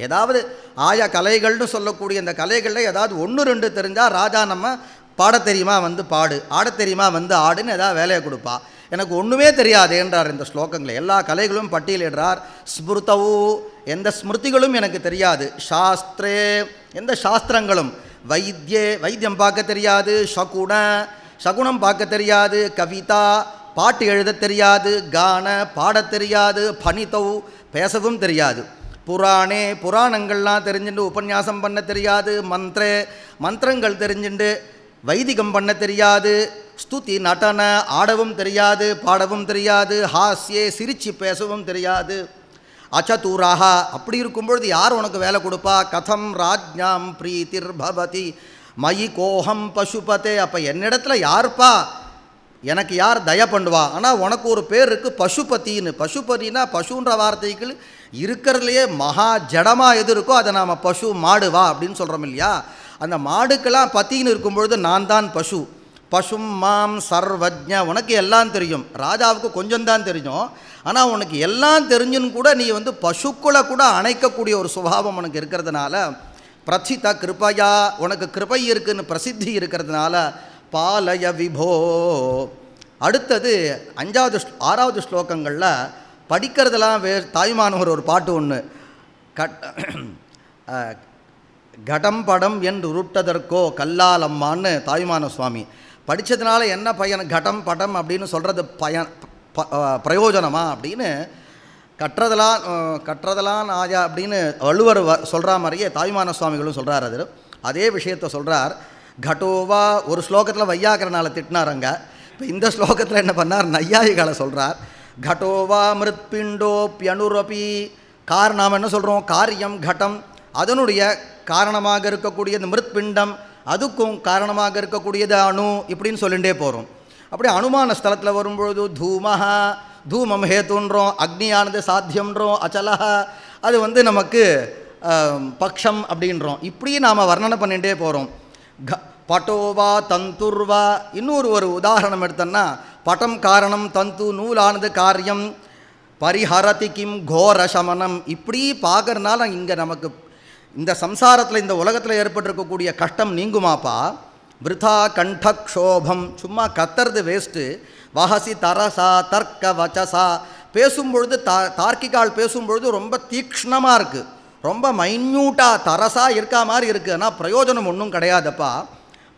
ஏதாவது ஆயா கலைகள்னு சொல்லக்கூடிய இந்த கலைகளில் ஏதாவது 1-2 தெரிஞ்சால் ராஜா நம்ம பாட தெரியுமா பாடு, ஆட தெரியுமா ஆடுன்னு ஏதாவது வேலையை கொடுப்பா. எனக்கு ஒன்றுமே தெரியாது என்றார் இந்த ஸ்லோகங்களில். எல்லா கலைகளும் பட்டியலிடுறார். ஸ்மிருதவு, எந்த ஸ்மிருதிகளும் எனக்கு தெரியாது. சாஸ்திரே, எந்த சாஸ்திரங்களும். வைத்தியே, வைத்தியம் பார்க்க தெரியாது. சகுனம் பார்க்க தெரியாது. கவிதா, பாட்டு எழுத தெரியாது. கான, பாட தெரியாது. பணிதவு, பேசவும் தெரியாது. புராணே, புராணங்கள்லாம் தெரிஞ்சுட்டு உபன்யாசம் பண்ண தெரியாது. மந்திரங்கள் தெரிஞ்சுட்டு வைதிகம் பண்ண தெரியாது. ஸ்துதி, நடன, ஆடவும் தெரியாது, பாடவும் தெரியாது. ஹாஸ்யே, சிரிச்சு பேசவும் தெரியாது. அச்சதுரஹா, அப்படி இருக்கும்பொழுது யார் உனக்கு வேலை கொடுப்பா? கதம் ராஜ்ஞாம் பிரீத்திர் பவதி மயி கோஹம் பசுபதே, அப்போ என்னிடத்துல யார்ப்பா, எனக்கு யார் தய பண்ணுவா? ஆனால் உனக்கு ஒரு பேர் இருக்குது பசுபதின்னு. பசுபதினா பசுன்ற வார்த்தைகள் இருக்கிறதுலையே மகா ஜடமாக எது இருக்கோ அதை நாம் பசு மாடு வா அப்படின்னு சொல்கிறோம் இல்லையா? அந்த மாடுக்கெல்லாம் பத்தின்னு இருக்கும்பொழுது நான் தான் பசு. பசும் மாம் சர்வஜ்ஞ, உனக்கு எல்லாம் தெரியும், ராஜாவுக்கு கொஞ்சம் தான் தெரியும், ஆனால் உனக்கு எல்லாம் தெரிஞ்சுன்னு கூட நீ வந்து பசுக்களை கூட அணைக்கக்கூடிய ஒரு சுபாவம் உனக்கு இருக்கிறதுனால, பிரசித கிருபையா, உனக்கு கிருபை இருக்குன்னு பிரசித்தி இருக்கிறதுனால பாலய விபோ. அடுத்தது 5வது 6வது ஸ்லோகங்களில் படிக்கிறதெல்லாம் தாய்மானவர் ஒரு பாட்டு ஒன்று, கடம் படம் என்று உருட்டதற்கோ கல்லால் அம்மான்னு தாய்மான சுவாமி. படித்ததுனால என்ன பயன்? கடம் படம் அப்படின்னு சொல்கிறது பிரயோஜனமா அப்படின்னு கற்றதெல்லாம் ஆயா அப்படின்னு வள்ளுவர் சொல்கிற மாதிரியே தாய்மான சுவாமிகளும் சொல்கிறார். அது அதே விஷயத்தை சொல்கிறார். கடோவா ஒரு ஸ்லோகத்தில் வையாகரனால் திட்டினாருங்க. இப்போ இந்த ஸ்லோகத்தில் என்ன பண்ணார்? நையாயிகளை சொல்கிறார். கடோவா மிருத்பிண்டோப்யனுரபி, நாம் என்ன சொல்கிறோம்? காரியம் கடம், அதனுடைய காரணமாக இருக்கக்கூடியது மிருத்பிண்டம், அதுக்கும் காரணமாக இருக்கக்கூடியது அணு, இப்படின்னு சொல்லிகிட்டே போகிறோம். அப்படி அனுமான ஸ்தலத்தில் வரும்பொழுது தூமஹா, தூமம் ஹேத்துன்றோம், அக்னியானது சாத்தியம்ன்றோம், அச்சலஹா அது வந்து நமக்கு பக்ஷம் அப்படின்றோம். இப்படி நாம் வர்ணனை பண்ணிகிட்டே போகிறோம். பட்டோவா தந்துர்வா, இன்னொரு உதாரணம் எடுத்தோன்னா பட்டம் காரணம், தந்து நூலானது காரியம், பரிஹரதி கிம் கோர சமனம். இப்படி பார்க்கறதுனால இங்கே நமக்கு இந்த சம்சாரத்தில் இந்த உலகத்தில் ஏற்பட்டிருக்கக்கூடிய கஷ்டம் நீங்குமாப்பா? விருதா கண்டக்ஷோபம், சும்மா கத்துறது வேஸ்ட்டு. வஹசி தரசா தர்க்க வச்சசா, பேசும்பொழுது தார்க்கிகால் பேசும்பொழுது ரொம்ப தீக்ஷ்ணமாக இருக்குது, ரொம்ப மைன்யூட்டாக தரசாக இருக்கா மாதிரி இருக்குது, ஆனால் பிரயோஜனம் ஒன்றும் கிடையாதுப்பா.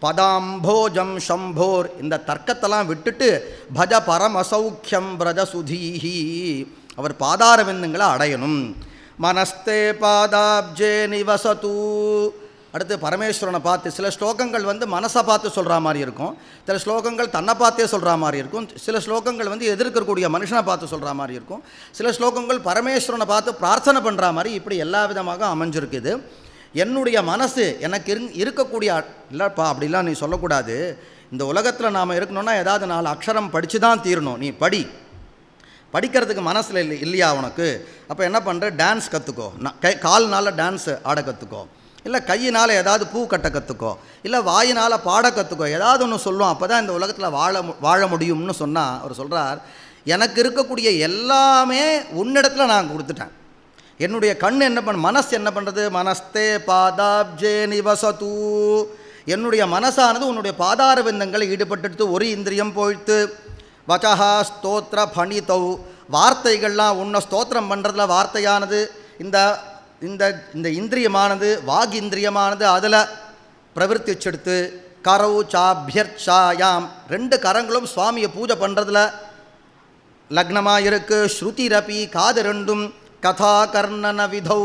பதாம்போஜம் சம்போர், இந்த தர்க்கத்தெல்லாம் விட்டுட்டு பஜ பரமசௌக்கியம் பிரஜசுதீஹி, அவர் பாதார விந்துங்களை அடையணும். மனஸ்தே பாதாப்ஜே நிவசது. அடுத்து பரமேஸ்வரனை பார்த்து சில ஸ்லோகங்கள் வந்து மனசை பார்த்து சொல்கிற மாதிரி இருக்கும், சில ஸ்லோகங்கள் தன்னை பார்த்தே சொல்கிற மாதிரி இருக்கும், சில ஸ்லோகங்கள் வந்து எதிர்க்கக்கூடிய மனுஷனை பார்த்து சொல்கிற மாதிரி இருக்கும், சில ஸ்லோகங்கள் பரமேஸ்வரனை பார்த்து பிரார்த்தனை பண்ணுற மாதிரி, இப்படி எல்லா விதமாக அமைஞ்சிருக்குது. என்னுடைய மனசு எனக்கு இருக்கக்கூடிய, இல்லைப்பா அப்படிலாம் நீ சொல்லக்கூடாது, இந்த உலகத்தில் நாம் இருக்கணும்னா ஏதாவது 4 அக்ஷரம் படித்து தான் தீரணும், நீ படிக்கிறதுக்கு மனசில் இல்லையா உனக்கு? அப்போ என்ன பண்ணுற? டான்ஸ் கற்றுக்கோ, கால்னால் டான்ஸ் ஆட கற்றுக்கோ, இல்லை கையினால் ஏதாவது பூ கட்ட கற்றுக்கோ, இல்லை வாயினால் பாட கற்றுக்கோ, ஏதாவது ஒன்று சொல்லுவோம், அப்போ தான் இந்த உலகத்தில் வாழ முடியும்னு சொன்னால் அவர் சொல்கிறார், எனக்கு இருக்கக்கூடிய எல்லாமே உன்னிடத்தில் நான் கொடுத்துட்டேன். என்னுடைய கண் என்ன மனசு என்ன பண்ணுறது? மனஸ்தே பாதாப்ஜே நிவசது, என்னுடைய மனசானது உன்னுடைய பாதார விந்தங்களை ஈடுபட்டு ஒரு இந்திரியம் போய்த்து. வச்சஹா ஸ்தோத்திர பணிதௌ, வார்த்தைகள்லாம் உன்னை ஸ்தோத்திரம் பண்ணுறதுல வார்த்தையானது இந்த இந்த இந்த இந்திரியமானது வாக் இந்திரியமானது அதில் பிரவருத்தி வச்செடுத்து. கரவு சாபியர்ச்சாயாம், 2 கரங்களும் சுவாமியை பூஜை பண்ணுறதுல லக்னமாக இருக்குது. ஸ்ருதி ரபி, காது 2ம். கதா கர்ணன விதௌ,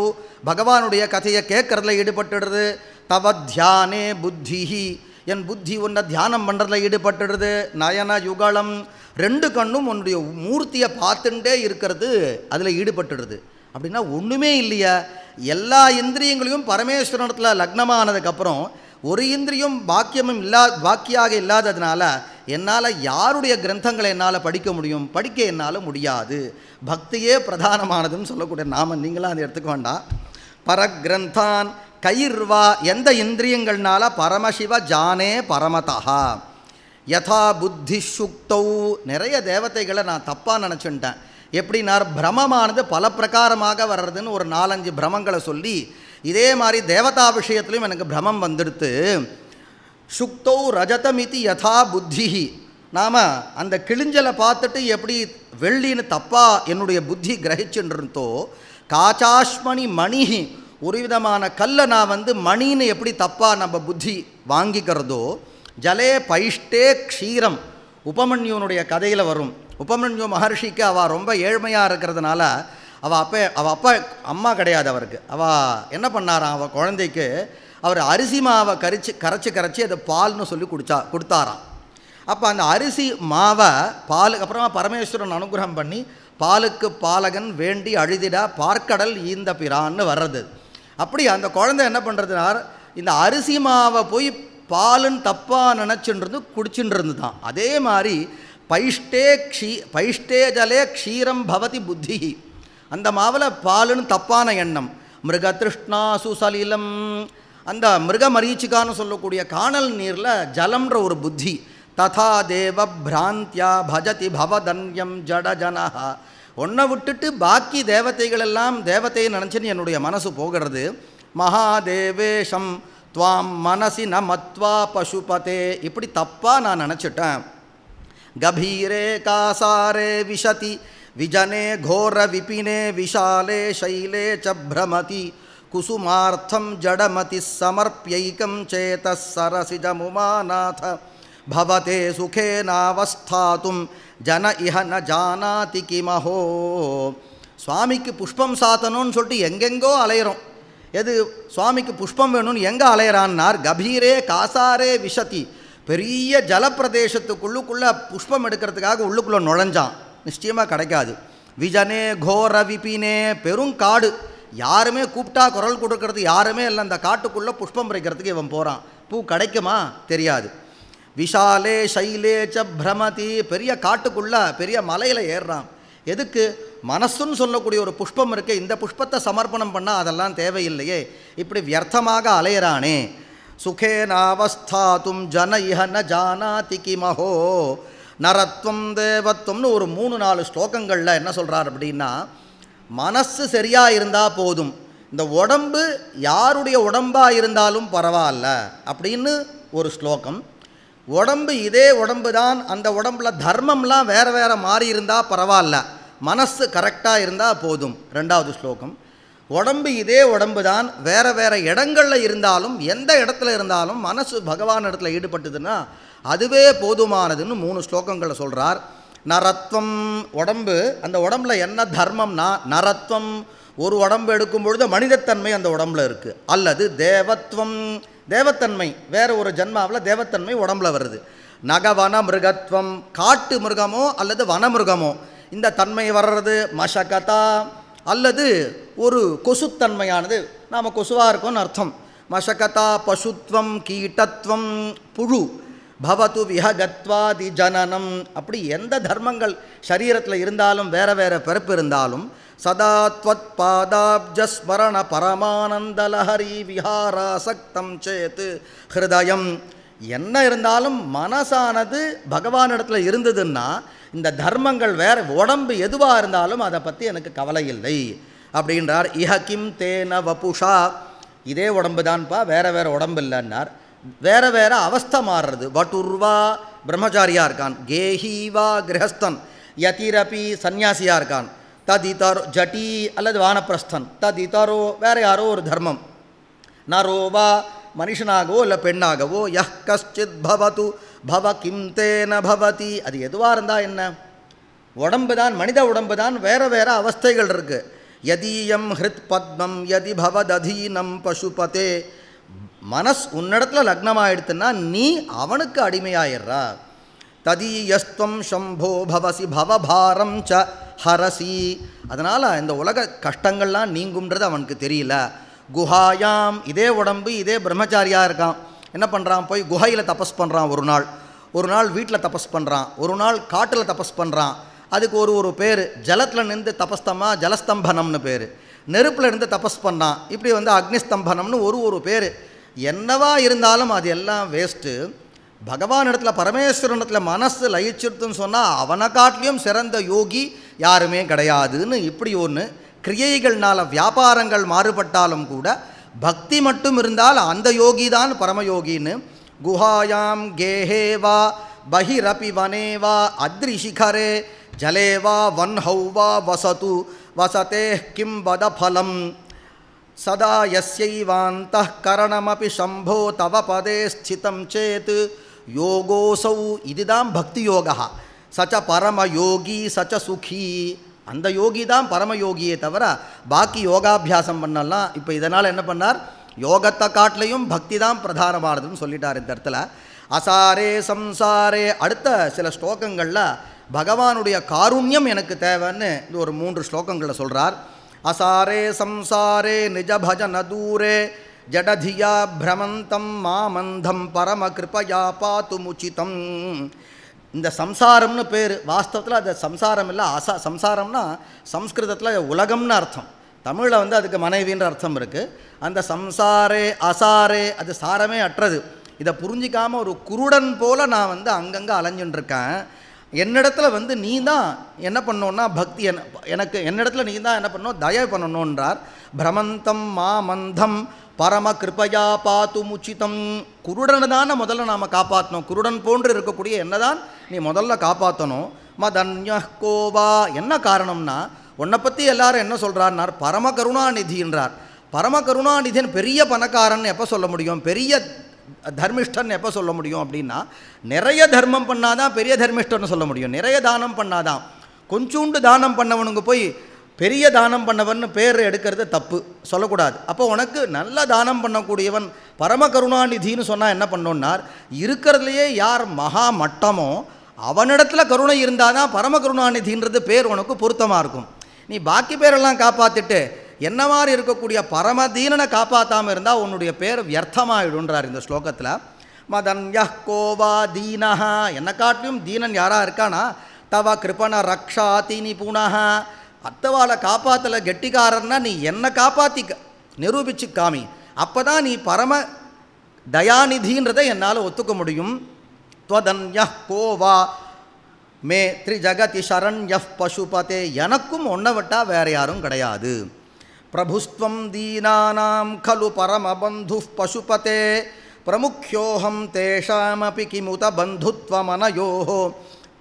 பகவானுடைய கதையை கேட்கறதுல ஈடுபட்டுடுறது. தவ தியானே புத்திஹி, என் புத்தி உன்னை தியானம் பண்ணுறதுல ஈடுபட்டுடுறது. நயன யுகலம், 2 கண்ணும் உன்னுடைய மூர்த்தியை பார்த்துட்டே இருக்கிறது அதில் ஈடுபட்டுடுது. அப்படின்னா ஒன்றுமே இல்லையா? எல்லா இந்திரியங்களையும் பரமேஸ்வரனத்தில் லக்னமானதுக்கப்புறம் ஒரு இந்திரியம் பாக்கியாக இல்லாததுனால என்னால் யாருடைய கிரந்தங்களை என்னால் படிக்க முடியும்? படிக்க என்னால் முடியாது. பக்தியே பிரதானமானதுன்னு சொல்லக்கூடிய நாம நீங்களாம் அதை எடுத்துக்க வேண்டாம். பரகிரந்தான் கயிர்வா, எந்த இந்திரியங்கள்னால? பரமசிவ ஜானே பரமதா. யதா புத்தி சுக்தௌ, நிறைய தேவதைகளை நான் தப்பாக நினச்சுட்டேன். எப்படின்னார்? பிரமமானது பல பிரகாரமாக வர்றதுன்னு ஒரு 4-5 பிரமங்களை சொல்லி, இதே மாதிரி தேவதா விஷயத்துலையும் எனக்கு பிரமம் வந்துடுத்து. சுக்தௌ ரஜதமிதி யதா புத்திஹி, நாம் அந்த கிழிஞ்சலை பார்த்துட்டு எப்படி வெள்ளின்னு தப்பாக என்னுடைய புத்தி கிரகிச்சுன்றதோ, காச்சாஷ்மணி மணிஹி, ஒரு விதமான கல்லை நான் வந்து மணின்னு எப்படி தப்பாக நம்ம புத்தி வாங்கிக்கிறதோ, ஜலே பைஷ்டே க்ஷீரம், உபமன்யுனுடைய கதையில் வரும். உபமன்யு மகர்ஷிக்கு அவள் ரொம்ப ஏழ்மையாக இருக்கிறதுனால அவள் அப்பா அம்மா கிடையாது அவருக்கு. அவள் என்ன பண்ணாராம்? அவள் குழந்தைக்கு அவர் அரிசி மாவை கரைச்சி அதை பால்னு சொல்லி கொடுத்தாராம். அப்போ அந்த அரிசி மாவை பாலுக்கு அப்புறமா பரமேஸ்வரன் அனுகிரகம் பண்ணி பாலுக்கு பாலகன் வேண்டி அழுதிட பார்க்கடல் ஈந்த பிரான்னு வர்றது. அப்படி அந்த குழந்தை என்ன பண்ணுறதுனா இந்த அரிசி மாவை போய் பாலுன்னு தப்பாக நினச்சின்றது குடிச்சுட்டு தான். அதே மாதிரி பைஷ்டே ஜலே க்ஷீரம் பவதி புத்தி, அந்த மாவில் பாலுன்னு தப்பான எண்ணம். மிருகதிருஷ்ணா சுசலிலம், அந்த மிருக மரீச்சிக்கான்னு சொல்லக்கூடிய காணல் நீரில் ஜலம்ன்ற ஒரு புத்தி. ததா தேவ பிராந்தியா பஜதி பவதன்யம் ஜடஜனா, ஒன்றை விட்டுட்டு பாக்கி தேவதைகள் எல்லாம் தேவதையை நினச்சின்னு என்னுடைய மனசு போகிறது. மகாதேவேஷம் துவாம் மனசி ந மத்வா பசுபதே, இப்படி தப்பாக நான் நினச்சிட்டேன். கபீரே காசாரே விஷதி விஜனே கோர விபினே விஷாலே சைலே ச பிரமதி குசுமார்த்தம் ஜடமதி சமர்ப்பியைகம் சேதஸ் சரசிஜமுமாநாத பவதே சுகே நாவஸ்தாதும் ஜன இஹ ந ஜானாதி கிமஹோ. சுவாமிக்கு புஷ்பம் சாத்தணும்னு சொல்லிட்டு எங்கெங்கோ அலையிறோம். எது சுவாமிக்கு புஷ்பம் வேணும்னு எங்கே அலையிறான்னார். கபீரே காசாரே விஷதி, பெரிய ஜலப்பிரதேசத்துக்குள்ளுக்குள்ளே புஷ்பம் எடுக்கிறதுக்காக உள்ளுக்குள்ளே நுழைஞ்சான், நிச்சயமாக கிடைக்காது. விஜனே கோர விபினே, பெருங்காடு, யாருமே கூப்பிட்டா குரல் கொடுக்கறது யாருமே இல்லை, அந்த காட்டுக்குள்ளே புஷ்பம் பறிக்கிறதுக்கு இவன் போகிறான். பூ கிடைக்குமா தெரியாது. விஷாலே சைலே ச பிரமதி, பெரிய காட்டுக்குள்ளே பெரிய மலையில் ஏறுறான். எதுக்கு? மனசுன்னு சொல்லக்கூடிய ஒரு புஷ்பம் இருக்குது, இந்த புஷ்பத்தை சமர்ப்பணம் பண்ணால் அதெல்லாம் தேவையில்லையே, இப்படி வியர்த்தமாக அலையிறானே. சுகே நாவஸ்தாதும் ஜன இஹ ந ஜானாதி கிமஹோ. நரத்வம் தேவத்வம்னு ஒரு 3-4 ஸ்லோகங்களில் என்ன சொல்கிறார் அப்படின்னா, மனசு சரியாக இருந்தால் போதும், இந்த உடம்பு யாருடைய உடம்பாக இருந்தாலும் பரவாயில்ல அப்படின்னு ஒரு ஸ்லோகம். உடம்பு இதே உடம்பு தான், அந்த உடம்பில் தர்மம்லாம் வேறு வேறு மாறி இருந்தால் பரவாயில்ல, மனசு கரெக்டாக இருந்தால் போதும் 2வது ஸ்லோகம். உடம்பு இதே உடம்பு தான், வேறு வேறு இடங்களில் இருந்தாலும் எந்த இடத்துல இருந்தாலும் மனசு பகவான் இடத்துல ஈடுபட்டுதுன்னா அதுவே போதுமானதுன்னு 3 ஸ்லோகங்களை சொல்கிறார். நரத்வம், உடம்பு, அந்த உடம்பில் என்ன தர்மம்னா நரத்வம், ஒரு உடம்பு எடுக்கும் பொழுது மனிதத்தன்மை அந்த உடம்பில் இருக்குது. அல்லது தேவத்வம், தேவத்தன்மை வேறு ஒரு ஜன்மாவில் தேவத்தன்மை உடம்பில் வருது. நகவன மிருகத்வம், காட்டு மிருகமோ அல்லது வனமிருகமோ இந்த தன்மை வர்றது. மஷகதா, அல்லது ஒரு கொசுத்தன்மையானது, நாம் கொசுவாக இருக்கோன்னு அர்த்தம். மஷகதா பசுத்வம் கீட்டத்வம், புழு. பவது விஹகத்வாதி ஜனனம், அப்படி எந்த தர்மங்கள் சரீரத்தில் இருந்தாலும் வேறு வேறு பிறப்பு இருந்தாலும் சதா த்வத் பாதாப்ஜஸ்மரண பரமானந்தலஹரி விஹாராசக்தம் சேத் ஹிருதயம். என்ன இருந்தாலும் மனசானது பகவானிடத்தில் இருந்ததுன்னா இந்த தர்மங்கள் வேறு உடம்பு எதுவாக இருந்தாலும் அதை பற்றி எனக்கு கவலை இல்லை அப்படின்றார். இஹகிம் தேன வபுஷா, இதே உடம்பு தான்ப்பா, வேறு வேறு உடம்பு இல்லைன்னார். வேறு வேறு அவஸ்தை மாறுறது. வட்டுர்வா பிரம்மச்சாரியாக இருக்கான், கேஹீவா கிரகஸ்தன், யதிரபி சன்னியாசியாக இருக்கான், ததிதரோ ஜட்டி அல்லது வானப்பிரஸ்தன், ததிதரோ வேறு யாரோ ஒரு தர்மம், நரோவா மனுஷனாகவோ இல்லை பெண்ணாகவோ, யஹ் கஷ்டித் பவது பவ கிம் தேன பவதி, அது எதுவாக இருந்தால் என்ன, உடம்பு தான், மனித உடம்பு தான், வேறு வேறு அவஸ்தைகள் இருக்குது. யதீயம் ஹிருத் பத்மம் யதி பவததீனம் பசுபதே, மனஸ் உன்னிடத்தில் லக்னமாகிடுத்துன்னா நீ அவனுக்கு அடிமையாயிடுறா. ததீயஸ்துவம் சம்போ பவசி பவபாரம் ச ஹரசி, அதனால் இந்த உலக கஷ்டங்கள்லாம் நீங்கும்ன்றது அவனுக்கு தெரியல. குஹாயாம், இதே உடம்பு இதே பிரம்மச்சாரியாக இருக்கான், என்ன பண்ணுறான், போய் குஹையில் தபஸ் பண்ணுறான், ஒரு நாள் வீட்டில் தபஸ் பண்ணுறான், ஒரு நாள் காட்டில் தபஸ் பண்ணுறான். அதுக்கு ஒரு பேர், ஜலத்தில் நின்று தபஸ்தமா ஜலஸ்தம்பனம்னு பேர், நெருப்பில் இருந்து தபஸ் பண்ணான், இப்படி அக்னிஸ்தம்பனம்னு ஒரு பேர். என்னவா இருந்தாலும் அது எல்லாம் வேஸ்ட்டு. பகவான் இடத்துல பரமேஸ்வரன் இடத்துல மனசு லயிச்சிருத்துன்னு சொன்னால் அவனை காட்டிலையும் சிறந்த யோகி யாருமே கிடையாதுன்னு இப்படி ஒன்று. கிரியைகள்னால வியாபாரங்கள் மாறுபட்டாலும் கூட பக்தி மட்டும் இருந்தால் அந்த யோகி தான் பரமயோகின்னு. குஹாயாம் கேஹேவா பஹிரபி வனேவா அத்ரிஷிகரே ஜலேவா வன்ஹௌவா வசது வசதே கிம் வத ஃபலம் சதா யஸ்யைவாந்தः கரணமபி சம்போ தவ பதே ஸ்திதம் சேத் யோகோசௌ. இதுதான் பக்தி யோகா. சச்ச பரமயோகி சச்ச சுகி, அந்த யோகி தான் பரமயோகியே தவிர பாக்கி யோகாபியாசம் பண்ணலாம். இப்போ இதனால் என்ன பண்ணார், யோகத்தை காட்டிலையும் பக்தி தான் பிரதானமானதுன்னு சொல்லிட்டார் இந்த இடத்துல. அசாரே சம்சாரே. அடுத்த சில ஸ்லோகங்களில் பகவானுடைய காருண்யம் எனக்கு தேவைன்னு இது ஒரு 3 ஸ்லோகங்களில் சொல்கிறார். அசாரே சம்சாரே நிஜ பஜன தூரே ஜடதியா பிரமந்தம் மாமந்தம் பரம கிருபயா பாத்து முச்சிதம். இந்த சம்சாரம்னு பேர், வாஸ்தவத்தில் அது சம்சாரம் இல்லை, சம்சாரம்னா சம்ஸ்கிருதத்தில் உலகம்னு அர்த்தம், தமிழில் வந்து அதுக்கு மனைவின்ற அர்த்தம் இருக்குது. அந்த சம்சாரே அசாரே அது சாரமே அற்றது. இதை புரிஞ்சிக்காமல் ஒரு குருடன் போல் நான் வந்து அங்கங்கே அலைஞ்சுட்டுருக்கேன். என்னிடத்துல வந்து நீ தான் என்ன பண்ணோன்னா பக்தி எனக்கு என்னிடத்துல நீ தான் என்ன பண்ணணும், தயவு பண்ணணுன்றார். பிரமந்தம் மாமந்தம் பரம கிருபையா பாத்து முச்சிதம். குருடனை தானே முதல்ல நாம் காப்பாற்றணும், குருடன் போன்று இருக்கக்கூடிய என்னதான் நீ முதல்ல காப்பாற்றணும். மதன்ய கோவா. என்ன காரணம்னா உன்னை பற்றி எல்லாரும் என்ன சொல்கிறார்னார், பரம கருணாநிதின்றார். பரம கருணாநிதின்னு பெரிய பணக்காரன் எப்போ சொல்ல முடியும், பெரிய தர்மிஷ்டன் எப்போ சொல்ல முடியும் அப்படின்னா, நிறைய தர்மம் பண்ணாதான் பெரிய தர்மிஷ்டன்னு சொல்ல முடியும், நிறைய தானம் பண்ணாதான். கொஞ்சோண்டு தானம் பண்ணவனுங்க போய் பெரிய தானம் பண்ணவன் பேர் எடுக்கிறது தப்பு, சொல்லக்கூடாது. அப்போ உனக்கு நல்ல தானம் பண்ணக்கூடியவன் பரம கருணாநிதின்னு சொன்னால் என்ன பண்ணோன்னார், இருக்கிறதுலையே யார் மகா மட்டமோ அவனிடத்தில் கருணை இருந்தால் தான் பரம கருணாநிதின்றது பேர் உனக்கு பொருத்தமாக இருக்கும். நீ பாக்கி பேரெல்லாம் காப்பாற்றிட்டு என்ன மாதிரி இருக்கக்கூடிய பரமதீனனை காப்பாற்றாமல் இருந்தால் உன்னுடைய பேர் வியர்த்தமாகிடுன்றார் இந்த ஸ்லோகத்தில். மதன்ய கோவா தீனஹா. என்னை காட்டிலும் தீனன் யாராக இருக்கானா, தவ கிருபண ரக்ஷாதி நிபுணஹ. அத்தவாளை காப்பாற்றலை கெட்டிக்காரன்னா நீ என்னை காப்பாற்றி நிரூபிச்சு காமி, அப்போ தான் நீ பரம தயாநிதின்றதை என்னால் ஒத்துக்க முடியும். त्वदन्य கோவா மே த்ரிஜகதி சரண்ய பசுபதே. எனக்கும் ஒன்றை விட்டால் வேறு யாரும் கிடையாது. பிரபுஸ்துவம் தீனானாம் கலு பரமபந்து பசுபதே பிரமுக்யோஹம் தேஷாமபி கிமுத பந்துத்வமனயோः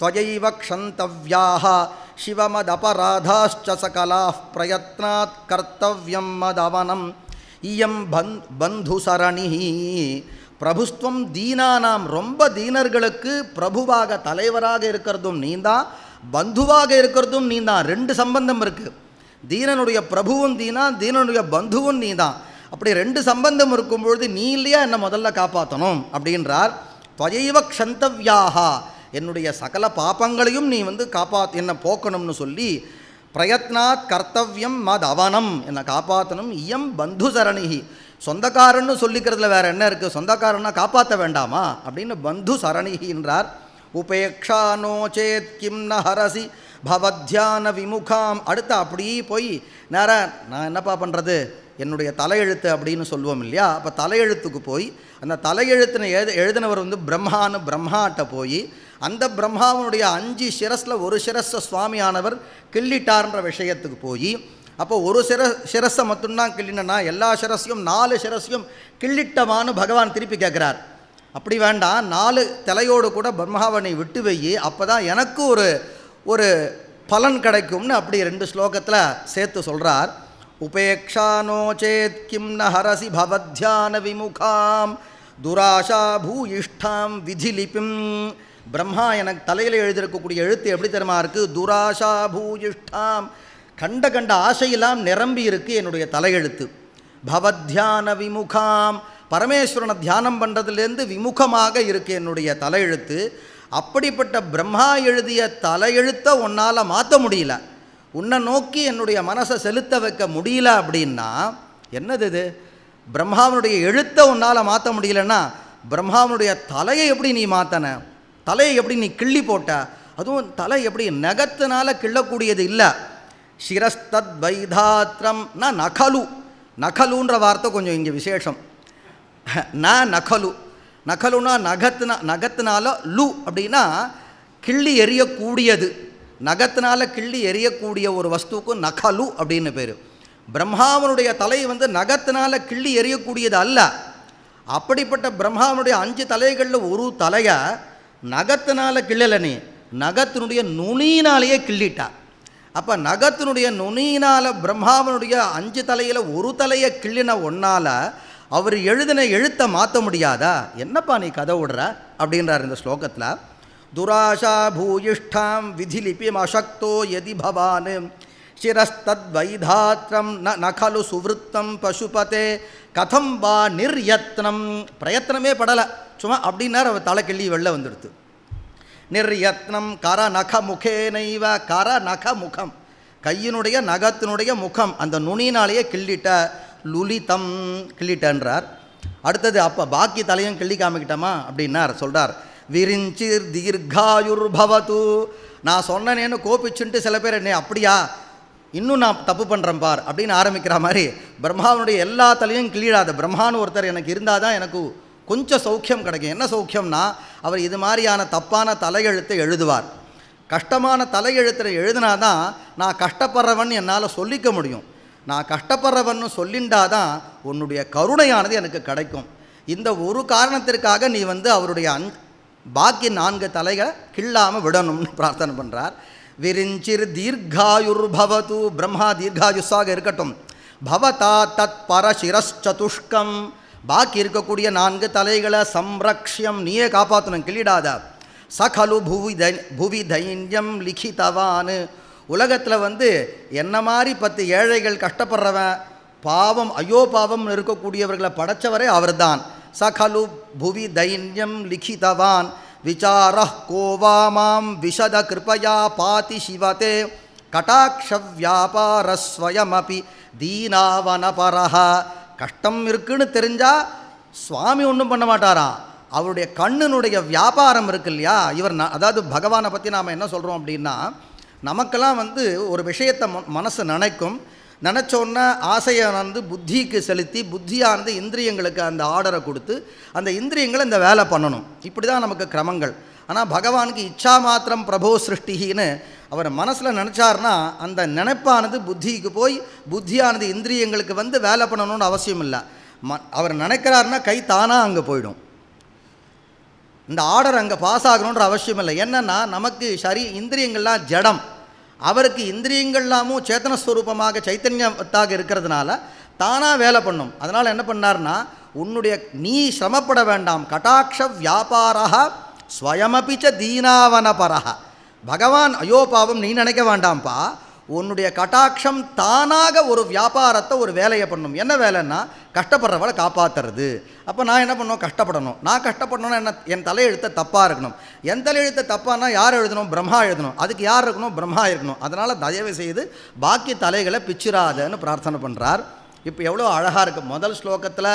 त्वयैव क्षन्तव्याः शिवमदपराधाश्च सकलाः प्रयत्नात् कर्तव्यं मदवनम् इयं बन्धुसरणिः. பிரபுஸ்துவம் தீனானாம். ரொம்ப தீனர்களுக்கு பிரபுவாக தலைவராக இருக்கிறதும் நீந்தான், பந்துவாக இருக்கிறதும் நீந்தான். 2 சம்பந்தம் இருக்குது. தீனனுடைய பிரபுவும் தீனா, தீனனுடைய பந்துவும் நீதான். அப்படி 2 சம்பந்தம் இருக்கும்பொழுது நீ இல்லையா என்னை முதல்ல காப்பாற்றணும் அப்படின்றார். त्वयैव क्षन्तव्याः. என்னுடைய சகல பாப்பங்களையும் நீ வந்து என்னை போக்கணும்னு சொல்லி, பிரயத்னாத் கர்த்தவ்யம் மத் அவனம், என்னை காப்பாற்றணும். இயம் பந்துசரணிஹி. சொந்தக்காரன்னு சொல்லிக்கிறதுல வேறு என்ன இருக்குது, சொந்தக்காரன்னா காப்பாற்ற வேண்டாமா அப்படின்னு பந்து சரணிகின்றார். உபேக்ஷா நோச்சேத் கிம் ந ஹரசி பவத்யான விமுகாம். அடுத்து அப்படியே போய் நேராக நான் என்னப்பா பண்ணுறது, என்னுடைய தலையெழுத்து அப்படின்னு சொல்லுவோம் இல்லையா, அப்போ தலையெழுத்துக்கு போய் அந்த தலையெழுத்தினை எழுதினவர் வந்து பிரம்மாட்ட போய் அந்த பிரம்மாவனுடைய 5 சிரஸில் ஒரு சிரஸை சுவாமியானவர் கிள்ளிட்டார்ன்ற விஷயத்துக்கு போய், அப்போ ஒரு சிரஸை மட்டும்தான் கிள்ளினா எல்லா சிரஸையும் 4 சிரஸையும் கிள்ளிட்டமானு பகவான் திருப்பி கேட்குறார். அப்படி வேண்டாம், 4 தலையோடு கூட பிரம்மாவனை விட்டு வையி, அப்போ தான் எனக்கு ஒரு பலன் கிடைக்கும்னு அப்படி 2 ஸ்லோகத்தில் சேர்த்து சொல்கிறார். உபேக்ஷா நோச்சேத் கிம் ந ஹரசி பவத்யான விமுகாம் துராஷா பூயிஷ்டாம் விதிலிபிம். பிரம்மா எனக்கு தலையில் எழுதியிருக்கக்கூடிய எழுத்து எப்படி தெரியுமா இருக்குது, துராஷா பூயிஷ்டாம். கண்ட ஆசையெல்லாம் நிரம்பி இருக்குது என்னுடைய தலையெழுத்து. பவத்யான விமுகாம். பரமேஸ்வரனை தியானம் பண்ணுறதுலேருந்து விமுகமாக இருக்குது என்னுடைய தலையெழுத்து. அப்படிப்பட்ட பிரம்மா எழுதிய தலையெழுத்தை உன்னால் மாற்ற முடியல, உன்னை நோக்கி என்னுடைய மனசை செலுத்த வைக்க முடியல அப்படின்னா என்னது இது? பிரம்மாவனுடைய எழுத்தை உன்னால் மாற்ற முடியலன்னா பிரம்மாவனுடைய தலையை எப்படி நீ மாற்றின, தலையை எப்படி நீ கிள்ளி போட்ட? அதுவும் தலை எப்படி நகத்தினால கிள்ளக்கூடியது இல்லை. சிரஸ்தத் வைதாத்ரம் ந நகலு. நகலுன்ற வார்த்தை கொஞ்சம் இங்கே விசேஷம். நகலுனா நகத்தினால லு அப்படின்னா கிள்ளி எறியக்கூடியது. நகத்தினால கிள்ளி எறியக்கூடிய ஒரு வஸ்துவுக்கு நகலு அப்படின்னு பேர். பிரம்மாவனுடைய தலை வந்து நகத்தினால கிள்ளி எறியக்கூடியது அல்ல. அப்படிப்பட்ட பிரம்மாவனுடைய 5 தலைகளில் ஒரு தலையை நகத்தினால கிள்ளலை, நீ நகத்தினுடைய நுனியினாலேயே கிள்ளிட்டார். அப்போ நகத்தினுடைய நுனியினால் பிரம்மாவனுடைய 5 தலையில் ஒரு தலையை கிள்ளின ஒன்னால் அவர் எழுதின எழுத்தை மாற்ற முடியாதா? என்னப்பா நீ கதை விடுற அப்படின்றார் இந்த ஸ்லோகத்தில். துராஷா பூயிஷ்டாம் விதிலிபிம் அசக்தோ யதி பவான் சிரஸ்தத் வைதாத்ரம் நகலு சுவிருத்தம் பசுபதே கதம் வா நிர்யத்னம், பிரயத்தனமே படலை, சும்மா அப்படின்னார். அவர் தலை கிள்ளி வெளில வந்துடுது. நிர்யத்னம் கர நக முகேனைவ, கர நக முகம், கையினுடைய நகத்தினுடைய முகம், அந்த நுனினாலேயே கிள்ளிட்ட, லுலிதம் கிள்ளிட்டன்றார். அடுத்தது அப்போ பாக்கி தலையும் கிள்ளி காமிக்கிட்டோமா அப்படின்னார். சொல்கிறார், விரிஞ்சிர் தீர்காயுர் பவது, நான் சொன்னேன்னு கோபிச்சுன்ட்டு சில பேர் என்ன அப்படியா இன்னும் நான் தப்பு பண்ணுறேன் பார் அப்படின்னு ஆரம்பிக்கிற மாதிரி பிரம்மாவனுடைய எல்லா தலையும் கிள்ளிடாத. பிரம்மான்னு ஒருத்தர் எனக்கு இருந்தால் தான் எனக்கு கொஞ்சம் சௌக்கியம் கிடைக்கும். என்ன சௌக்கியம்னா, அவர் இது மாதிரியான தப்பான தலையெழுத்தை எழுதுவார். கஷ்டமான தலையெழுத்தை எழுதினாதான் நான் கஷ்டப்படுறவன் என்னால் சொல்லிக்க முடியும். நான் கஷ்டப்படுறவன்னு சொல்லிண்டாதான் உன்னுடைய கருணையானது எனக்கு கிடைக்கும். இந்த ஒரு காரணத்திற்காக நீ அவருடைய பாக்கி 4 தலைகளை கிள்ளாமல் விடணும்னு பிரார்த்தனை பண்ணுறார். விரிஞ்சிர் தீர்காயுர் பவது, பிரம்மா தீர்காயுஸாக இருக்கட்டும். பவதா தத் பரசிரச்சதுஷ்கம், பாக்கி இருக்கக்கூடிய 4 தலைகளை சம்ரக்ஷியம், நீயே காப்பாற்றணும், கிள்ளிடாத. சகலு புவி தைன்யம் லிখিতவான், உலகத்தில் என்ன மாதிரி 10 ஏழைகள் கஷ்டப்படுறவன் பாவம் ஐயோ பாவம் இருக்கக்கூடியவர்களை படைச்சவரே அவர்தான். சகலு புவி தைன்யம் லிখিতவான் விசார கோவாமாம் விஷத கிருபயா பாதி சிவதே கடாட்ச வியாபாரஸ்வயமபி தீனாவனபரஹ. கஷ்டம் இருக்குன்னு தெரிஞ்சால் சுவாமி ஒன்றும் பண்ண மாட்டாராம். அவருடைய கண்ணினுடைய வியாபாரம் இருக்கு இல்லையா, இவர் அதாவது பகவானை பற்றி நாம் என்ன சொல்கிறோம் அப்படின்னா, நமக்கெல்லாம் ஒரு விஷயத்தை மனசு நினைக்கும், நினச்சோன்னா ஆசையை புத்திக்கு செலுத்தி, புத்தியானது இந்திரியங்களுக்கு அந்த ஆர்டரை கொடுத்து அந்த இந்திரியங்களை இந்த வேலை பண்ணணும். இப்படி தான் நமக்கு கிரமங்கள். ஆனால் பகவானுக்கு இச்சா மாத்திரம் பிரபோ சிருஷ்டின்னு அவர் மனசில் நினச்சார்னா அந்த நினைப்பானது புத்திக்கு போய் புத்தியானது இந்திரியங்களுக்கு வேலை பண்ணணும்னு அவசியம் இல்லை. அவர் நினைக்கிறாருன்னா கை தானாக அங்கே போயிடும். இந்த ஆர்டர் அங்கே பாஸ் ஆகணுன்ற அவசியம் இல்லை. என்னென்னா நமக்கு இந்திரியங்கள்லாம் ஜடம், அவருக்கு இந்திரியங்கள்லாமும் சேத்தனஸ்வரூபமாக சைத்தன்யத்தாக இருக்கிறதுனால தானாக வேலை பண்ணும். அதனால் என்ன பண்ணார்னா, நீ சிரமப்பட வேண்டாம். கடாட்ச வியாபாரா ஸ்வயமபிச்ச தீனாவனபரஹ. பகவான் ஐயோ பாவம் நீ நினைக்க வேண்டாம்ப்பா, உன்னுடைய கட்டாட்சம் தானாக ஒரு வியாபாரத்தை ஒரு வேலையை பண்ணணும். என்ன வேலைன்னா கஷ்டப்படுறவளை காப்பாற்றுறது. அப்போ நான் என்ன பண்ணணும், கஷ்டப்படணும். நான் கஷ்டப்படணும்னா என்ன, என் தலையெழுத்தை தப்பாக இருக்கணும். என் தலையெழுத்தை தப்பானா யார் எழுதணும், பிரம்மா எழுதணும். அதுக்கு யார் இருக்கணும், பிரம்மா இருக்கணும். அதனால் தயவு செய்து பாக்கி தலைகளை பிச்சிராதன்னு பிரார்த்தனை பண்ணுறார். இப்போ எவ்வளோ அழகாக இருக்குது. முதல் ஸ்லோகத்தில்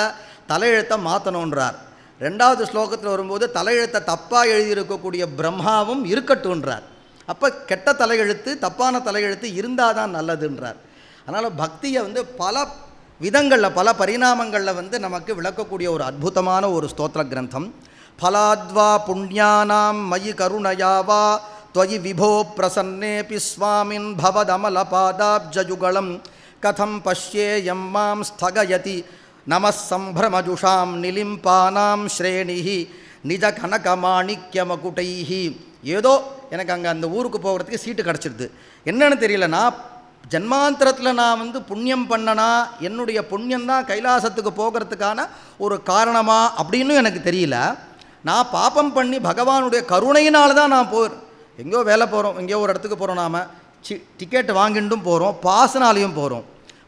தலையெழுத்தை மாற்றணுன்றார். 2வது ஸ்லோகத்தில் வரும்போது தலையெழுத்தை தப்பாக எழுதியிருக்கக்கூடிய பிரம்மாவும் இருக்கட்டும்ன்றார். அப்போ கெட்ட தலையெழுத்து தப்பான தலையெழுத்து இருந்தால் தான் நல்லதுன்றார். அதனால் பக்தியை பல விதங்களில் பல பரிணாமங்களில் நமக்கு விளக்கக்கூடிய ஒரு அற்புதமான ஒரு ஸ்தோத்திர கிரந்தம். ஃபலாத்வா புண்ணியானாம் மயி கருணயாவா त्वयि विभो प्रसन्नेऽपि स्वामिन् भवदमलपादाब्जयुगलं कथं पश्येयं मां स्थगयति नमः सम्भ्रमजुषां निलिम्पानां श्रेणिः निज कनकमाणिक्यमकुटैः. ஏதோ எனக்கு அங்கே அந்த ஊருக்கு போகிறதுக்கு சீட்டு கிடச்சிருது. என்னன்னு தெரியல, நான் ஜன்மாந்திரத்தில் நான் புண்ணியம் பண்ணனா, என்னுடைய புண்ணியந்தான் கைலாசத்துக்கு போகிறதுக்கான ஒரு காரணமா அப்படின்னு எனக்கு தெரியல. நான் பாப்பம் பண்ணி பகவானுடைய கருணையினால தான் நான் எங்கேயோ வேலை போகிறோம், எங்கேயோ ஒரு இடத்துக்கு போகிறோம், நாம் டிக்கெட் வாங்கிட்டும் போகிறோம், பாஸ்னாலையும் போகிறோம்.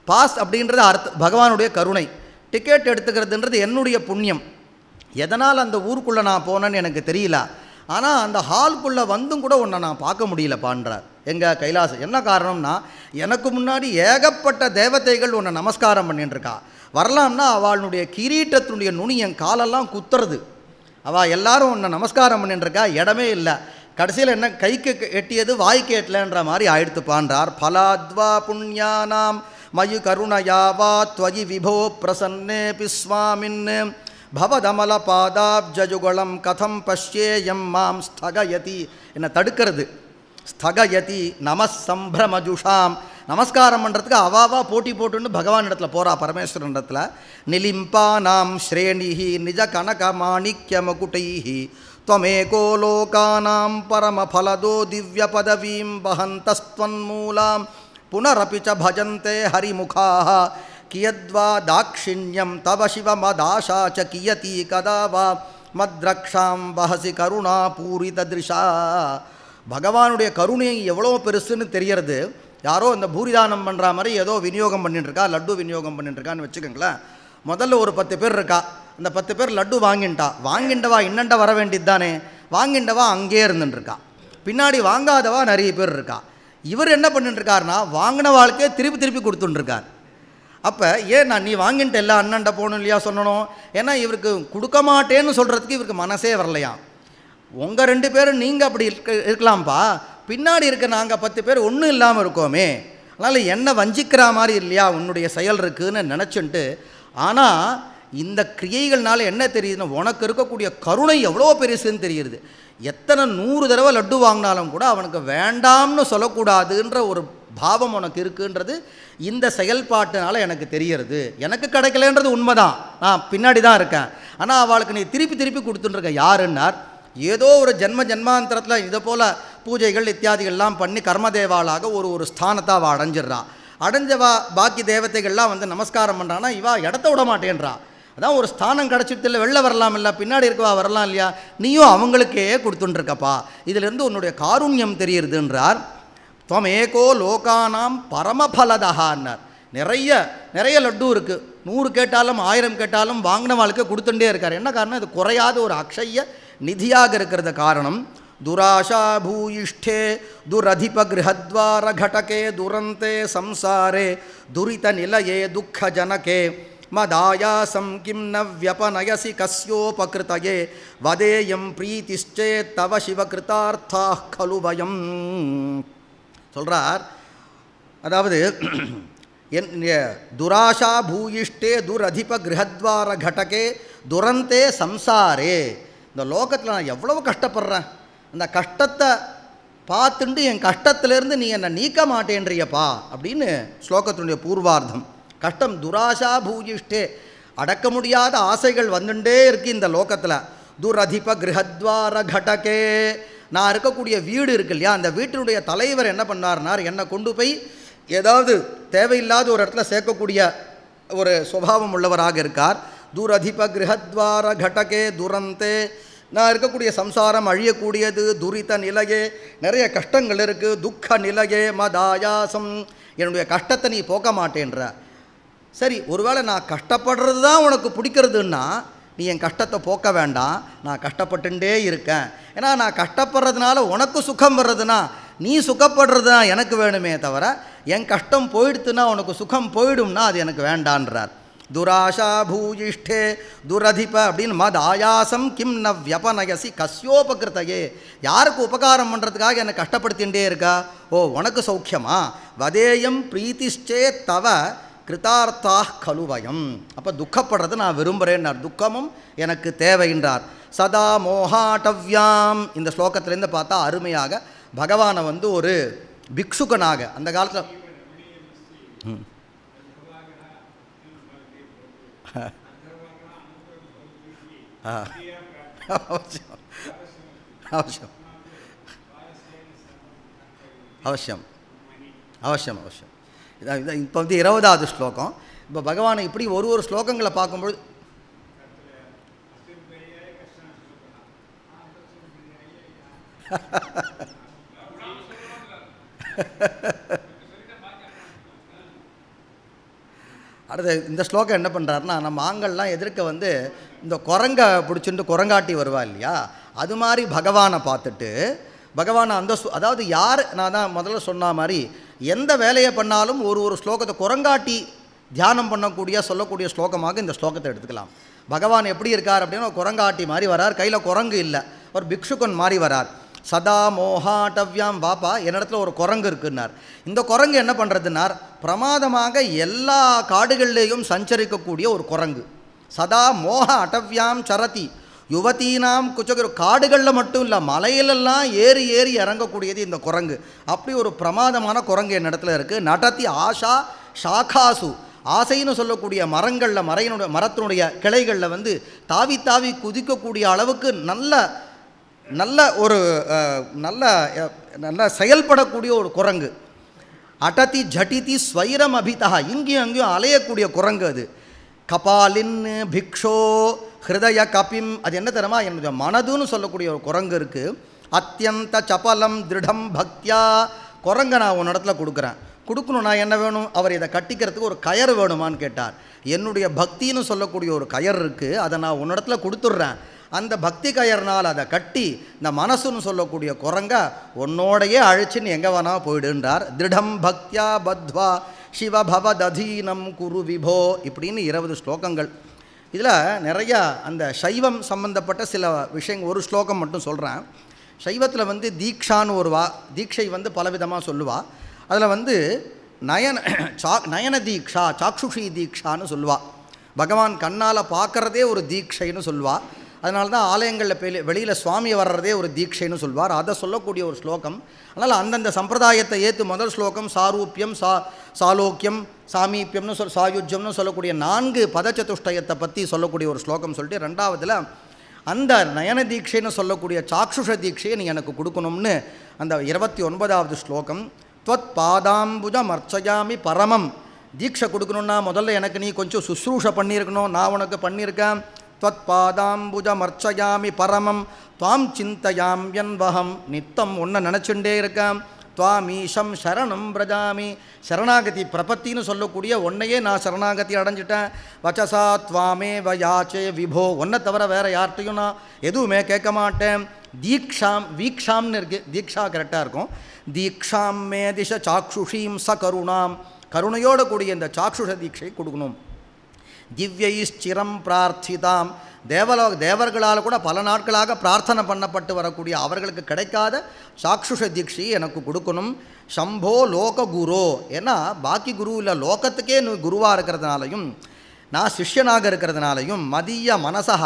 பாஸ் அப்படின்றது பகவானுடைய கருணை, டிக்கெட் எடுத்துக்கிறதுன்றது என்னுடைய புண்ணியம். எதனால் அந்த ஊருக்குள்ளே நான் போனேன்னு எனக்கு தெரியல. ஆனால் அந்த ஹால்குள்ளே வந்தும் கூட உன்னை நான் பார்க்க முடியலப்பான்றார் எங்கள் கைலாசம். என்ன காரணம்னா, எனக்கு முன்னாடி ஏகப்பட்ட தேவதைகள் உன்னை நமஸ்காரம் பண்ணிட்டுருக்கா. வரலாம்னா அவளுடைய கிரீட்டத்தினுடைய நுனி என் காலெல்லாம் குத்துறது. அவள் எல்லாரும் உன்னை நமஸ்காரம் பண்ணிட்டுருக்கா, இடமே இல்லை. கடைசியில் என்ன, கைக்கு எட்டியது வாய்க்கு எட்டலன்ற மாதிரி ஆயிடுத்துப்பான்றார். ஃபலாத்வா புண்ணியானாம் மயி கருணயாவா த்வயி விபோ பிரசன்னேபி ஸ்வாமின் பவதமல பாதாப்ஜயுகலம் கதம் பஷ்யேயம் மாம் ஸ்தகயதி. என்னை தடுக்கிறது. ஸ்தகயதி நமஸ் சம்பிரமஜுஷாம். நமஸ்காரம் பண்ணுறதுக்கு அவாவா போட்டி போட்டுன்னு பகவான் இடத்துல போகிறா, பரமேஸ்வரன் இடத்துல. நிலிம்பா நாம் ஸ்ரேணிஹி நிஜ கனக மாணிக்யமகுட்டைஹி त्वमेको लोकानां परमफलदो दिव्यपदवीं वहन्तस्त्वन्मूलां पुनरपि च भजन्ते हरिमुखाः कियद्वा दाक्षिण्यं तव शिवमदाशा च कियती कदा वा मद्रक्षां वहसि करुणापूरितदृशा. பகவானுடைய கருணை எவ்வளோ பெருசுன்னு தெரியறது. யாரோ இந்த பூரிதானம் பண்ணுற மாதிரி ஏதோ விநியோகம் பண்ணிட்டுருக்கா, லட்டு விநியோகம் பண்ணிட்டுருக்கான்னு வச்சுக்கோங்களேன். முதல்ல ஒரு 10 பேர் இருக்கா, அந்த 10 பேர் லட்டு வாங்கிண்டவா இன்னண்ட வர வேண்டியது தானே, வாங்கிண்டவா அங்கேயே இருந்துட்டுருக்கா. பின்னாடி வாங்காதவா நிறைய பேர் இருக்கா. இவர் என்ன பண்ணிட்டுருக்காருனா வாங்கின வாழ்க்கையை திருப்பி கொடுத்துட்டுருக்கார். அப்போ ஏன் நீ வாங்கிட்டு எல்லாம் அண்ணன்ட்ட போகணும் இல்லையா சொல்லணும். ஏன்னா இவருக்கு கொடுக்க மாட்டேன்னு சொல்கிறதுக்கு இவருக்கு மனசே வரலையா. உங்கள் 2 பேரும் நீங்கள் அப்படி இருக்கலாம்ப்பா, பின்னாடி இருக்க நாங்கள் 10 பேர் ஒன்றும் இல்லாமல் இருக்கோமே, அதனால் என்ன வஞ்சிக்கிற மாதிரி இல்லையா உன்னுடைய செயல் இருக்குதுன்னு நினச்சின்ட்டு. ஆனால் இந்த கிரியைகள்னால என்ன தெரியுதுன்னா உனக்கு இருக்கக்கூடிய கருணை எவ்வளோ பெருசுன்னு தெரியுது. எத்தனை 100 தடவை லட்டு வாங்கினாலும் கூட அவனுக்கு வேண்டாம்னு சொல்லக்கூடாதுன்ற ஒரு பாவம் உனக்கு இருக்குன்றது இந்த செயல்பாட்டினால எனக்கு தெரியறது. எனக்கு கிடைக்கலன்றது உண்மைதான், நான் பின்னாடி தான் இருக்கேன். ஆனால் அவளுக்கு நீ திருப்பி கொடுத்துட்டுருக்க யாருன்னார். ஏதோ ஒரு ஜென்மாந்தரத்தில் இதை போல் பூஜைகள் இத்தியாதிகள்லாம் பண்ணி கர்மதேவாளாக ஒரு ஸ்தானத்தை அவள் அடைஞ்சவா பாக்கி தேவதைகள்லாம் வந்து நமஸ்காரம் பண்ணுறான்னா இவா இடத்த விட மாட்டேன்றா. அதான் ஒரு ஸ்தானம் கிடச்சிட்டு இல்லை, வெளில வரலாம் இல்லை, பின்னாடி இருக்கவா வரலாம் இல்லையா, நீயும் அவங்களுக்கே கொடுத்துட்டுருக்கப்பா, இதிலிருந்து உன்னுடைய காருண்யம் தெரியுதுன்றார். துவமேகோ லோகானாம் பரமபலதஹான்னார். நிறைய லட்டு இருக்குது, 100 கேட்டாலும் 1000 கேட்டாலும் வாங்கினவாளுக்கு கொடுத்துட்டே இருக்கார். என்ன காரணம், இது குறையாத ஒரு அக்ஷய நிதியாக இருக்கிறது காரணம். துராஷா பூயிஷ்டே துரதிப கிரகத்வார கடகே துரந்தே சம்சாரே துரித நிலையே துக்க ஜனகே மதாயாசம் கிம் ந வியபநயசி கஸ்யோபகிருதயே வதேயம் பிரீதிஷ்டே தவ சிவகிருதார்த்தா கலு வயம் சொல்கிறார். அதாவது துராஷா பூயிஷ்டே துரதிப கிரகத்வார கடகே துரந்தே சம்சாரே. இந்த லோகத்தில் நான் எவ்வளவு கஷ்டப்படுறேன், அந்த கஷ்டத்தை பார்த்துட்டு என் கஷ்டத்திலேருந்து நீ என்னை நீக்க மாட்டேன்றியப்பா அப்படின்னு ஸ்லோகத்தினுடைய பூர்வார்த்தம். கஷ்டம் துராஷா பூயிஷ்டே, அடக்க முடியாத ஆசைகள் வந்துட்டே இருக்குது இந்த லோகத்தில். துரதிப கிரகத்வார கடகே, நான் இருக்கக்கூடிய வீடு இருக்கு இல்லையா, அந்த வீட்டினுடைய தலைவர் என்ன பண்ணார்னார், என்னை கொண்டு போய் ஏதாவது தேவையில்லாத ஒரு இடத்துல சேர்க்கக்கூடிய ஒரு சுபாவம் உள்ளவராக இருக்கார். துரதிப கிரகத்வார கடகே துரந்தே, நான் இருக்கக்கூடிய சம்சாரம் அழியக்கூடியது, துரித நிலையே, நிறைய கஷ்டங்கள் இருக்குது, துக்க நிலையே மதாயாசம், என்னுடைய கஷ்டத்தை நீ போக்க மாட்டேன்ற. சரி, ஒருவேளை நான் கஷ்டப்படுறது தான் உனக்கு பிடிக்கிறதுன்னா நீ என் கஷ்டத்தை போக்க வேண்டாம், நான் கஷ்டப்பட்டுட்டே இருக்கேன். ஏன்னா நான் கஷ்டப்படுறதுனால உனக்கு சுகம் வர்றதுன்னா நீ சுகப்படுறதுனா எனக்கு வேணுமே தவிர என் கஷ்டம் போயிடுத்துனா உனக்கு சுகம் போயிடும்னா அது எனக்கு வேண்டான்றார். துராஷா பூயிஷ்டே துரதிப அப்படின்னு மத் ஆயாசம் கிம் ந வியபநயசி கஸ்யோபகிருதையே, யாருக்கு உபகாரம் பண்ணுறதுக்காக என்னை கஷ்டப்படுத்திகிட்டே இருக்கா, ஓ உனக்கு சௌக்கியமா, வதேயம் பிரீதிஷ்டே தவ கிருதார்த்தா கலுவயம். அப்போ துக்கப்படுறது நான் விரும்புகிறேன்னார், துக்கமும் எனக்கு தேவைன்றார். சதா மோகாட்டவ்யாம், இந்த ஸ்லோகத்திலேருந்து பார்த்தா அருமையாக பகவானை வந்து ஒரு பிக்ஷுகனாக அந்த காலத்தில் அவசியம் அவசியம் அவசியம் அவசியம். இதான் இப்போ வந்து 20வது ஸ்லோகம். இப்போ பகவானை இப்படி ஒரு ஸ்லோகங்களை பார்க்கும்பொழுது அடுத்த இந்த ஸ்லோகம் என்ன பண்ணுறாருன்னா, நம்ம ஆண்கள்லாம் எதிர்க்க வந்து இந்த குரங்கை பிடிச்சிட்டு குரங்காட்டி வருவா இல்லையா, அது மாதிரி பகவானை பார்த்துட்டு பகவானை அந்த அதாவது யார், நான் தான் முதல்ல சொன்ன மாதிரி எந்த வேலையை பண்ணாலும் ஒரு ஸ்லோகத்தை குரங்காட்டி தியானம் பண்ணக்கூடிய சொல்லக்கூடிய ஸ்லோகமாக இந்த ஸ்லோகத்தை எடுத்துக்கலாம். பகவான் எப்படி இருக்கார் அப்படின்னா குரங்காட்டி மாதிரி வரார், கையில் குரங்கு இல்லை, ஒரு பிக்ஷுக்கன் மாதிரி வரார். சதா மோகாட்டவ்யாம், வாப்பா என்னிடத்துல ஒரு குரங்கு இருக்குன்னார். இந்த குரங்கு என்ன பண்ணுறதுன்னார், பிரமாதமாக எல்லா காடுகள்லேயும் சஞ்சரிக்கக்கூடிய ஒரு குரங்கு. சதா மோக அட்டவ்யாம் சரதி யுவதீனாம் குச்சகர், காடுகளில் மட்டும் இல்லை மலையிலெல்லாம் ஏறி இறங்கக்கூடியது இந்த குரங்கு. அப்படி ஒரு பிரமாதமான குரங்கு என்னிடத்துல இருக்குது. நடத்தி ஆஷா ஷாகாசு, ஆசைன்னு சொல்லக்கூடிய மரங்களில் மரத்தினுடைய கிளைகளில் வந்து தாவி குதிக்கக்கூடிய அளவுக்கு நல்ல செயல்படக்கூடிய ஒரு குரங்கு. அடதி ஜட்டிதி ஸ்வைரம் அபிதா, இங்கேயும் அங்கேயும் அலையக்கூடிய குரங்கு அது. கபாலின் பிக்ஷோ ஹிருதய கபிம், அது என்ன தெரியுமா, என்னுடைய மனதுன்னு சொல்லக்கூடிய ஒரு குரங்கு இருக்குது. அத்தியந்த சபலம் திருடம் பக்தியா, குரங்கை நான் உன்னிடத்துல கொடுக்குறேன், கொடுக்கணும், நான் என்ன வேணும், அவர் இதை கட்டிக்கிறதுக்கு ஒரு கயறு வேணுமான்னு கேட்டார். என்னுடைய பக்தின்னு சொல்லக்கூடிய ஒரு கயர் இருக்குது, அதை நான் உன்னிடத்துல கொடுத்துட்றேன். அந்த பக்தி கயர்னால் அதை கட்டி இந்த மனசுன்னு சொல்லக்கூடிய குரங்க உன்னோடையே அழிச்சின்னு எங்கே வேணா போயிடுன்றார். திருடம் பக்தியா பத்வா சிவபவததீனம் குரு விபோ இப்படின்னு 20 ஸ்லோகங்கள். இதில் நிறையா அந்த சைவம் சம்பந்தப்பட்ட சில விஷயங்கள், ஒரு ஸ்லோகம் மட்டும் சொல்கிறேன். சைவத்தில் வந்து தீக்ஷான்னு ஒரு தீட்சை வந்து பலவிதமாக சொல்லுவாள். அதில் வந்து நயன தீக்ஷா, சாக்ஷுஷி தீக்ஷான்னு சொல்லுவாள். பகவான் கண்ணால் பார்க்குறதே ஒரு தீட்சைன்னு சொல்லுவாள். அதனால தான் ஆலயங்களில் வெளியில் சுவாமி வர்றதே ஒரு தீட்சைன்னு சொல்வார். அதை சொல்லக்கூடிய ஒரு ஸ்லோகம். அதனால் அந்தந்த சம்பிரதாயத்தை ஏற்று முதல் ஸ்லோகம் சாரூப்பியம், சாலோக்கியம், சாமீப்பியம்னு சாயுஜ்யம்னு சொல்லக்கூடிய 4 பதச்சதுஷ்டயத்தை பற்றி சொல்லக்கூடிய ஒரு ஸ்லோகம் சொல்லிட்டு, ரெண்டாவதில் அந்த நயன தீட்சைன்னு சொல்லக்கூடிய சாக்ஷுஷ தீட்சையை நீ எனக்கு கொடுக்கணும்னு அந்த 29வது ஸ்லோகம். துவத் பாதாம்புஜம் அர்ச்சயாமி பரமம். தீட்சை கொடுக்கணுன்னா முதல்ல எனக்கு நீ கொஞ்சம் சுஸ்ரூஷை பண்ணியிருக்கணும், நான் உனக்கு பண்ணியிருக்கேன். துவத் பாதாம்புஜம் அர்ச்சயாமி பரமம் துவாம் சிந்தயாம்யன்வகம். நித்தம் ஒன்றை நினச்சுட்டே இருக்கேன். துவாமீஷம் சரணம் பிரஜாமி. சரணாகதி பிரபத்தின்னு சொல்லக்கூடிய ஒன்றையே நான் சரணாகதி அடைஞ்சிட்டேன். வச்சசா துவாமே வயாச்சே விபோ. ஒன்றை தவிர வேறு யார்கிட்டையும் நான் எதுவுமே கேட்க மாட்டேன். தீக்ஷாம் வீக்ஷாம்னு இருக்குது, தீக்ஷா கரெக்டாக இருக்கும். தீக்ஷாம் மே திஷ சாக்ஷுஷீம் ச கருணாம். கருணையோடு கூடிய இந்த சாக்ஷுஷ தீட்சை கொடுக்கணும். திவ்யைஸ்சிரம் பிரார்த்திதாம். தேவர்களால் கூட பல நாட்களாக பிரார்த்தனை பண்ணப்பட்டு வரக்கூடிய அவர்களுக்கு கிடைக்காத சாக்ஷுஷ தீட்சையை எனக்கு கொடுக்கணும். சம்போ லோக குரு. ஏன்னா பாக்கி குரு இல்லை, லோகத்துக்கே நீ குருவாக இருக்கிறதுனாலையும் நான் சிஷ்யனாக இருக்கிறதுனாலையும் மதிய மனசா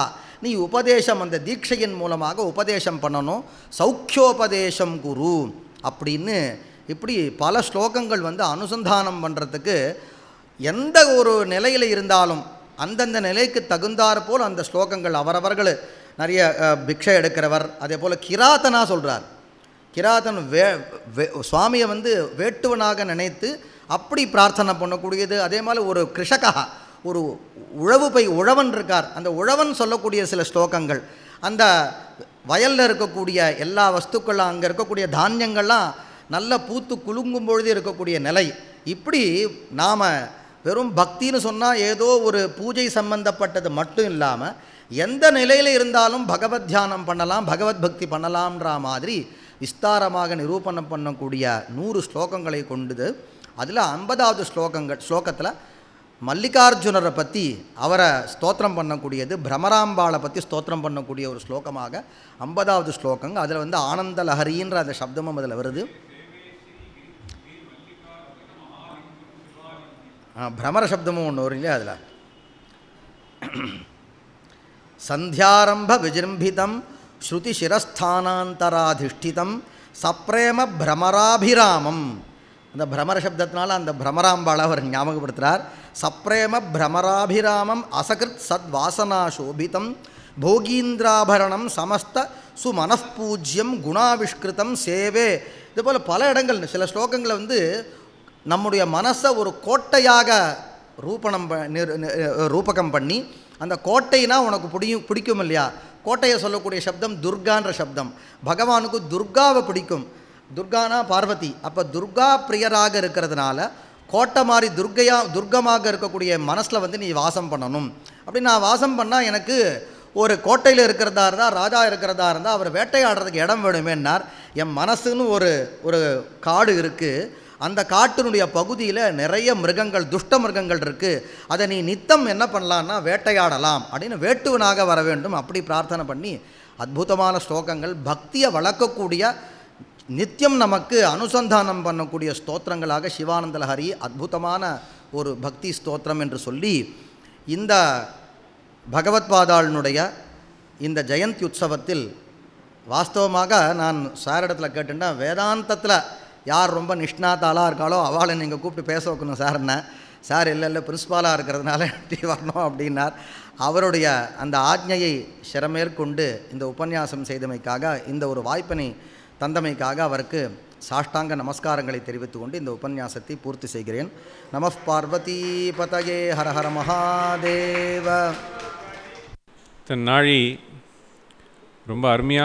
நீ உபதேசம், அந்த தீட்சையின் மூலமாக உபதேசம் பண்ணணும். சௌக்கியோபதேசம் குரு அப்படின்னு இப்படி பல ஸ்லோகங்கள் வந்து அனுசந்தானம் பண்ணுறதுக்கு எந்த ஒரு நிலையில் இருந்தாலும் அந்தந்த நிலைக்கு தகுந்தாற் போல் அந்த ஸ்லோகங்கள் அவரவர்கள் நிறைய பிக்ஷை எடுக்கிறவர். அதே போல் கிராத்தனா சொல்கிறார். கிராத்தன் சுவாமியை வந்து வேட்டுவனாக நினைத்து அப்படி பிரார்த்தனை பண்ணக்கூடியது. அதே மாதிரி ஒரு கிருஷகா, ஒரு உழவன் இருக்கார். அந்த உழவன் சொல்லக்கூடிய சில ஸ்லோகங்கள், அந்த வயலில் இருக்கக்கூடிய எல்லா வஸ்துக்கள்லாம், அங்கே இருக்கக்கூடிய தானியங்கள்லாம் நல்ல பூத்து குலுங்கும் பொழுது இருக்கக்கூடிய நிலை. இப்படி நாம் வெறும் பக்தின்னு சொன்னால் ஏதோ ஒரு பூஜை சம்பந்தப்பட்டது மட்டும் இல்லாமல் எந்த நிலையில் இருந்தாலும் பகவத் தியானம் பண்ணலாம், பகவத் பக்தி பண்ணலாம்ன்ற மாதிரி விஸ்தாரமாக நிரூபணம் பண்ணக்கூடிய 100 ஸ்லோகங்களை கொண்டது. அதில் 50வது ஸ்லோகத்தில் மல்லிகார்ஜுனரை பற்றி அவரை ஸ்தோத்திரம் பண்ணக்கூடியது, பிரமராம்பாளை பற்றி ஸ்தோத்திரம் பண்ணக்கூடிய ஒரு ஸ்லோகமாக 50வது ஸ்லோகங்க. அதில் வந்து ஆனந்த லஹரின்ற அந்த சப்தமும் அதில் வருது. பிரமர சப்தமும் ஒன்று வரும் இல்லையா அதில். சந்தியாரம்ப விஜிம்பிதம் ஸ்ருதி சிரஸ்தானாந்தராதிஷ்டிதம் சப்ரேம பிரமராபிராமம். அந்த பிரமர சப்தத்தினால அந்த பிரமராம்பாளை அவர் ஞாபகப்படுத்துகிறார். சப்ரேம பிரமராபிராமம் அசகிருத் சத்வாசனாசோபிதம் போகீந்திராபரணம் சமஸ்த சுமனப்பூஜ்யம் குணாவிஷ்கிருதம் சேவே. இதுபோல் பல இடங்கள் சில ஸ்லோகங்களை வந்து நம்முடைய மனசை ஒரு கோட்டையாக ரூபகம் பண்ணி, அந்த கோட்டைனா உனக்கு பிடிக்கும் இல்லையா, கோட்டையை சொல்லக்கூடிய சப்தம் துர்கான்ற சப்தம். பகவானுக்கு துர்காவை பிடிக்கும். துர்கானா பார்வதி. அப்போ துர்கா பிரியராக இருக்கிறதுனால கோட்டை மாதிரி துர்கமாக இருக்கக்கூடிய மனசில் வந்து நீ வாசம் பண்ணணும். அப்படி நான் வாசம் பண்ணால் எனக்கு ஒரு கோட்டையில் இருக்கிறதா இருந்தால், ராஜா இருக்கிறதா இருந்தால் அவர் வேட்டையாடுறதுக்கு இடம் வேணுமேன்னார். என் மனசுன்னு ஒரு காடு இருக்குது. அந்த காட்டினுடைய பகுதியில் நிறைய மிருகங்கள், துஷ்ட மிருகங்கள் இருக்குது. அதை நீ நித்தம் என்ன பண்ணலான்னா வேட்டையாடலாம் அப்படின்னு வேட்டுவனாக வர வேண்டும். அப்படி பிரார்த்தனை பண்ணி அற்புதமான ஸ்லோகங்கள், பக்தியை வளர்க்கக்கூடிய, நித்தியம் நமக்கு அனுசந்தானம் பண்ணக்கூடிய ஸ்தோத்திரங்களாக சிவானந்த லஹரி அற்புதமான ஒரு பக்தி ஸ்தோத்திரம் என்று சொல்லி, இந்த பகவத்பாதாளினுடைய இந்த ஜெயந்தி உற்சவத்தில் வாஸ்தவமாக நான் சாரிடத்தில் கேட்டுட்டா, வேதாந்தத்தில் யார் ரொம்ப நிஷ்ணாத்தாளாக இருக்காளோ அவளை நீங்கள் கூப்பிட்டு பேச வைக்கணும் சார்ண்ண. சார் இல்லை பிரின்ஸ்பாலாக இருக்கிறதுனால வரணும் அப்படின்னார். அவருடைய அந்த ஆజ్ఞையை சிரமேற்கொண்டு இந்த உபன்யாசம் செய்தமைக்காக, இந்த ஒரு வாய்ப்பினை தந்தமைக்காக அவருக்கு சாஷ்டாங்க நமஸ்காரங்களை தெரிவித்துக் கொண்டு இந்த உபன்யாசத்தை பூர்த்தி செய்கிறேன். நம பார்வதி பதயே ஹர ஹர மகாதேவ. நாழி ரொம்ப அருமையாக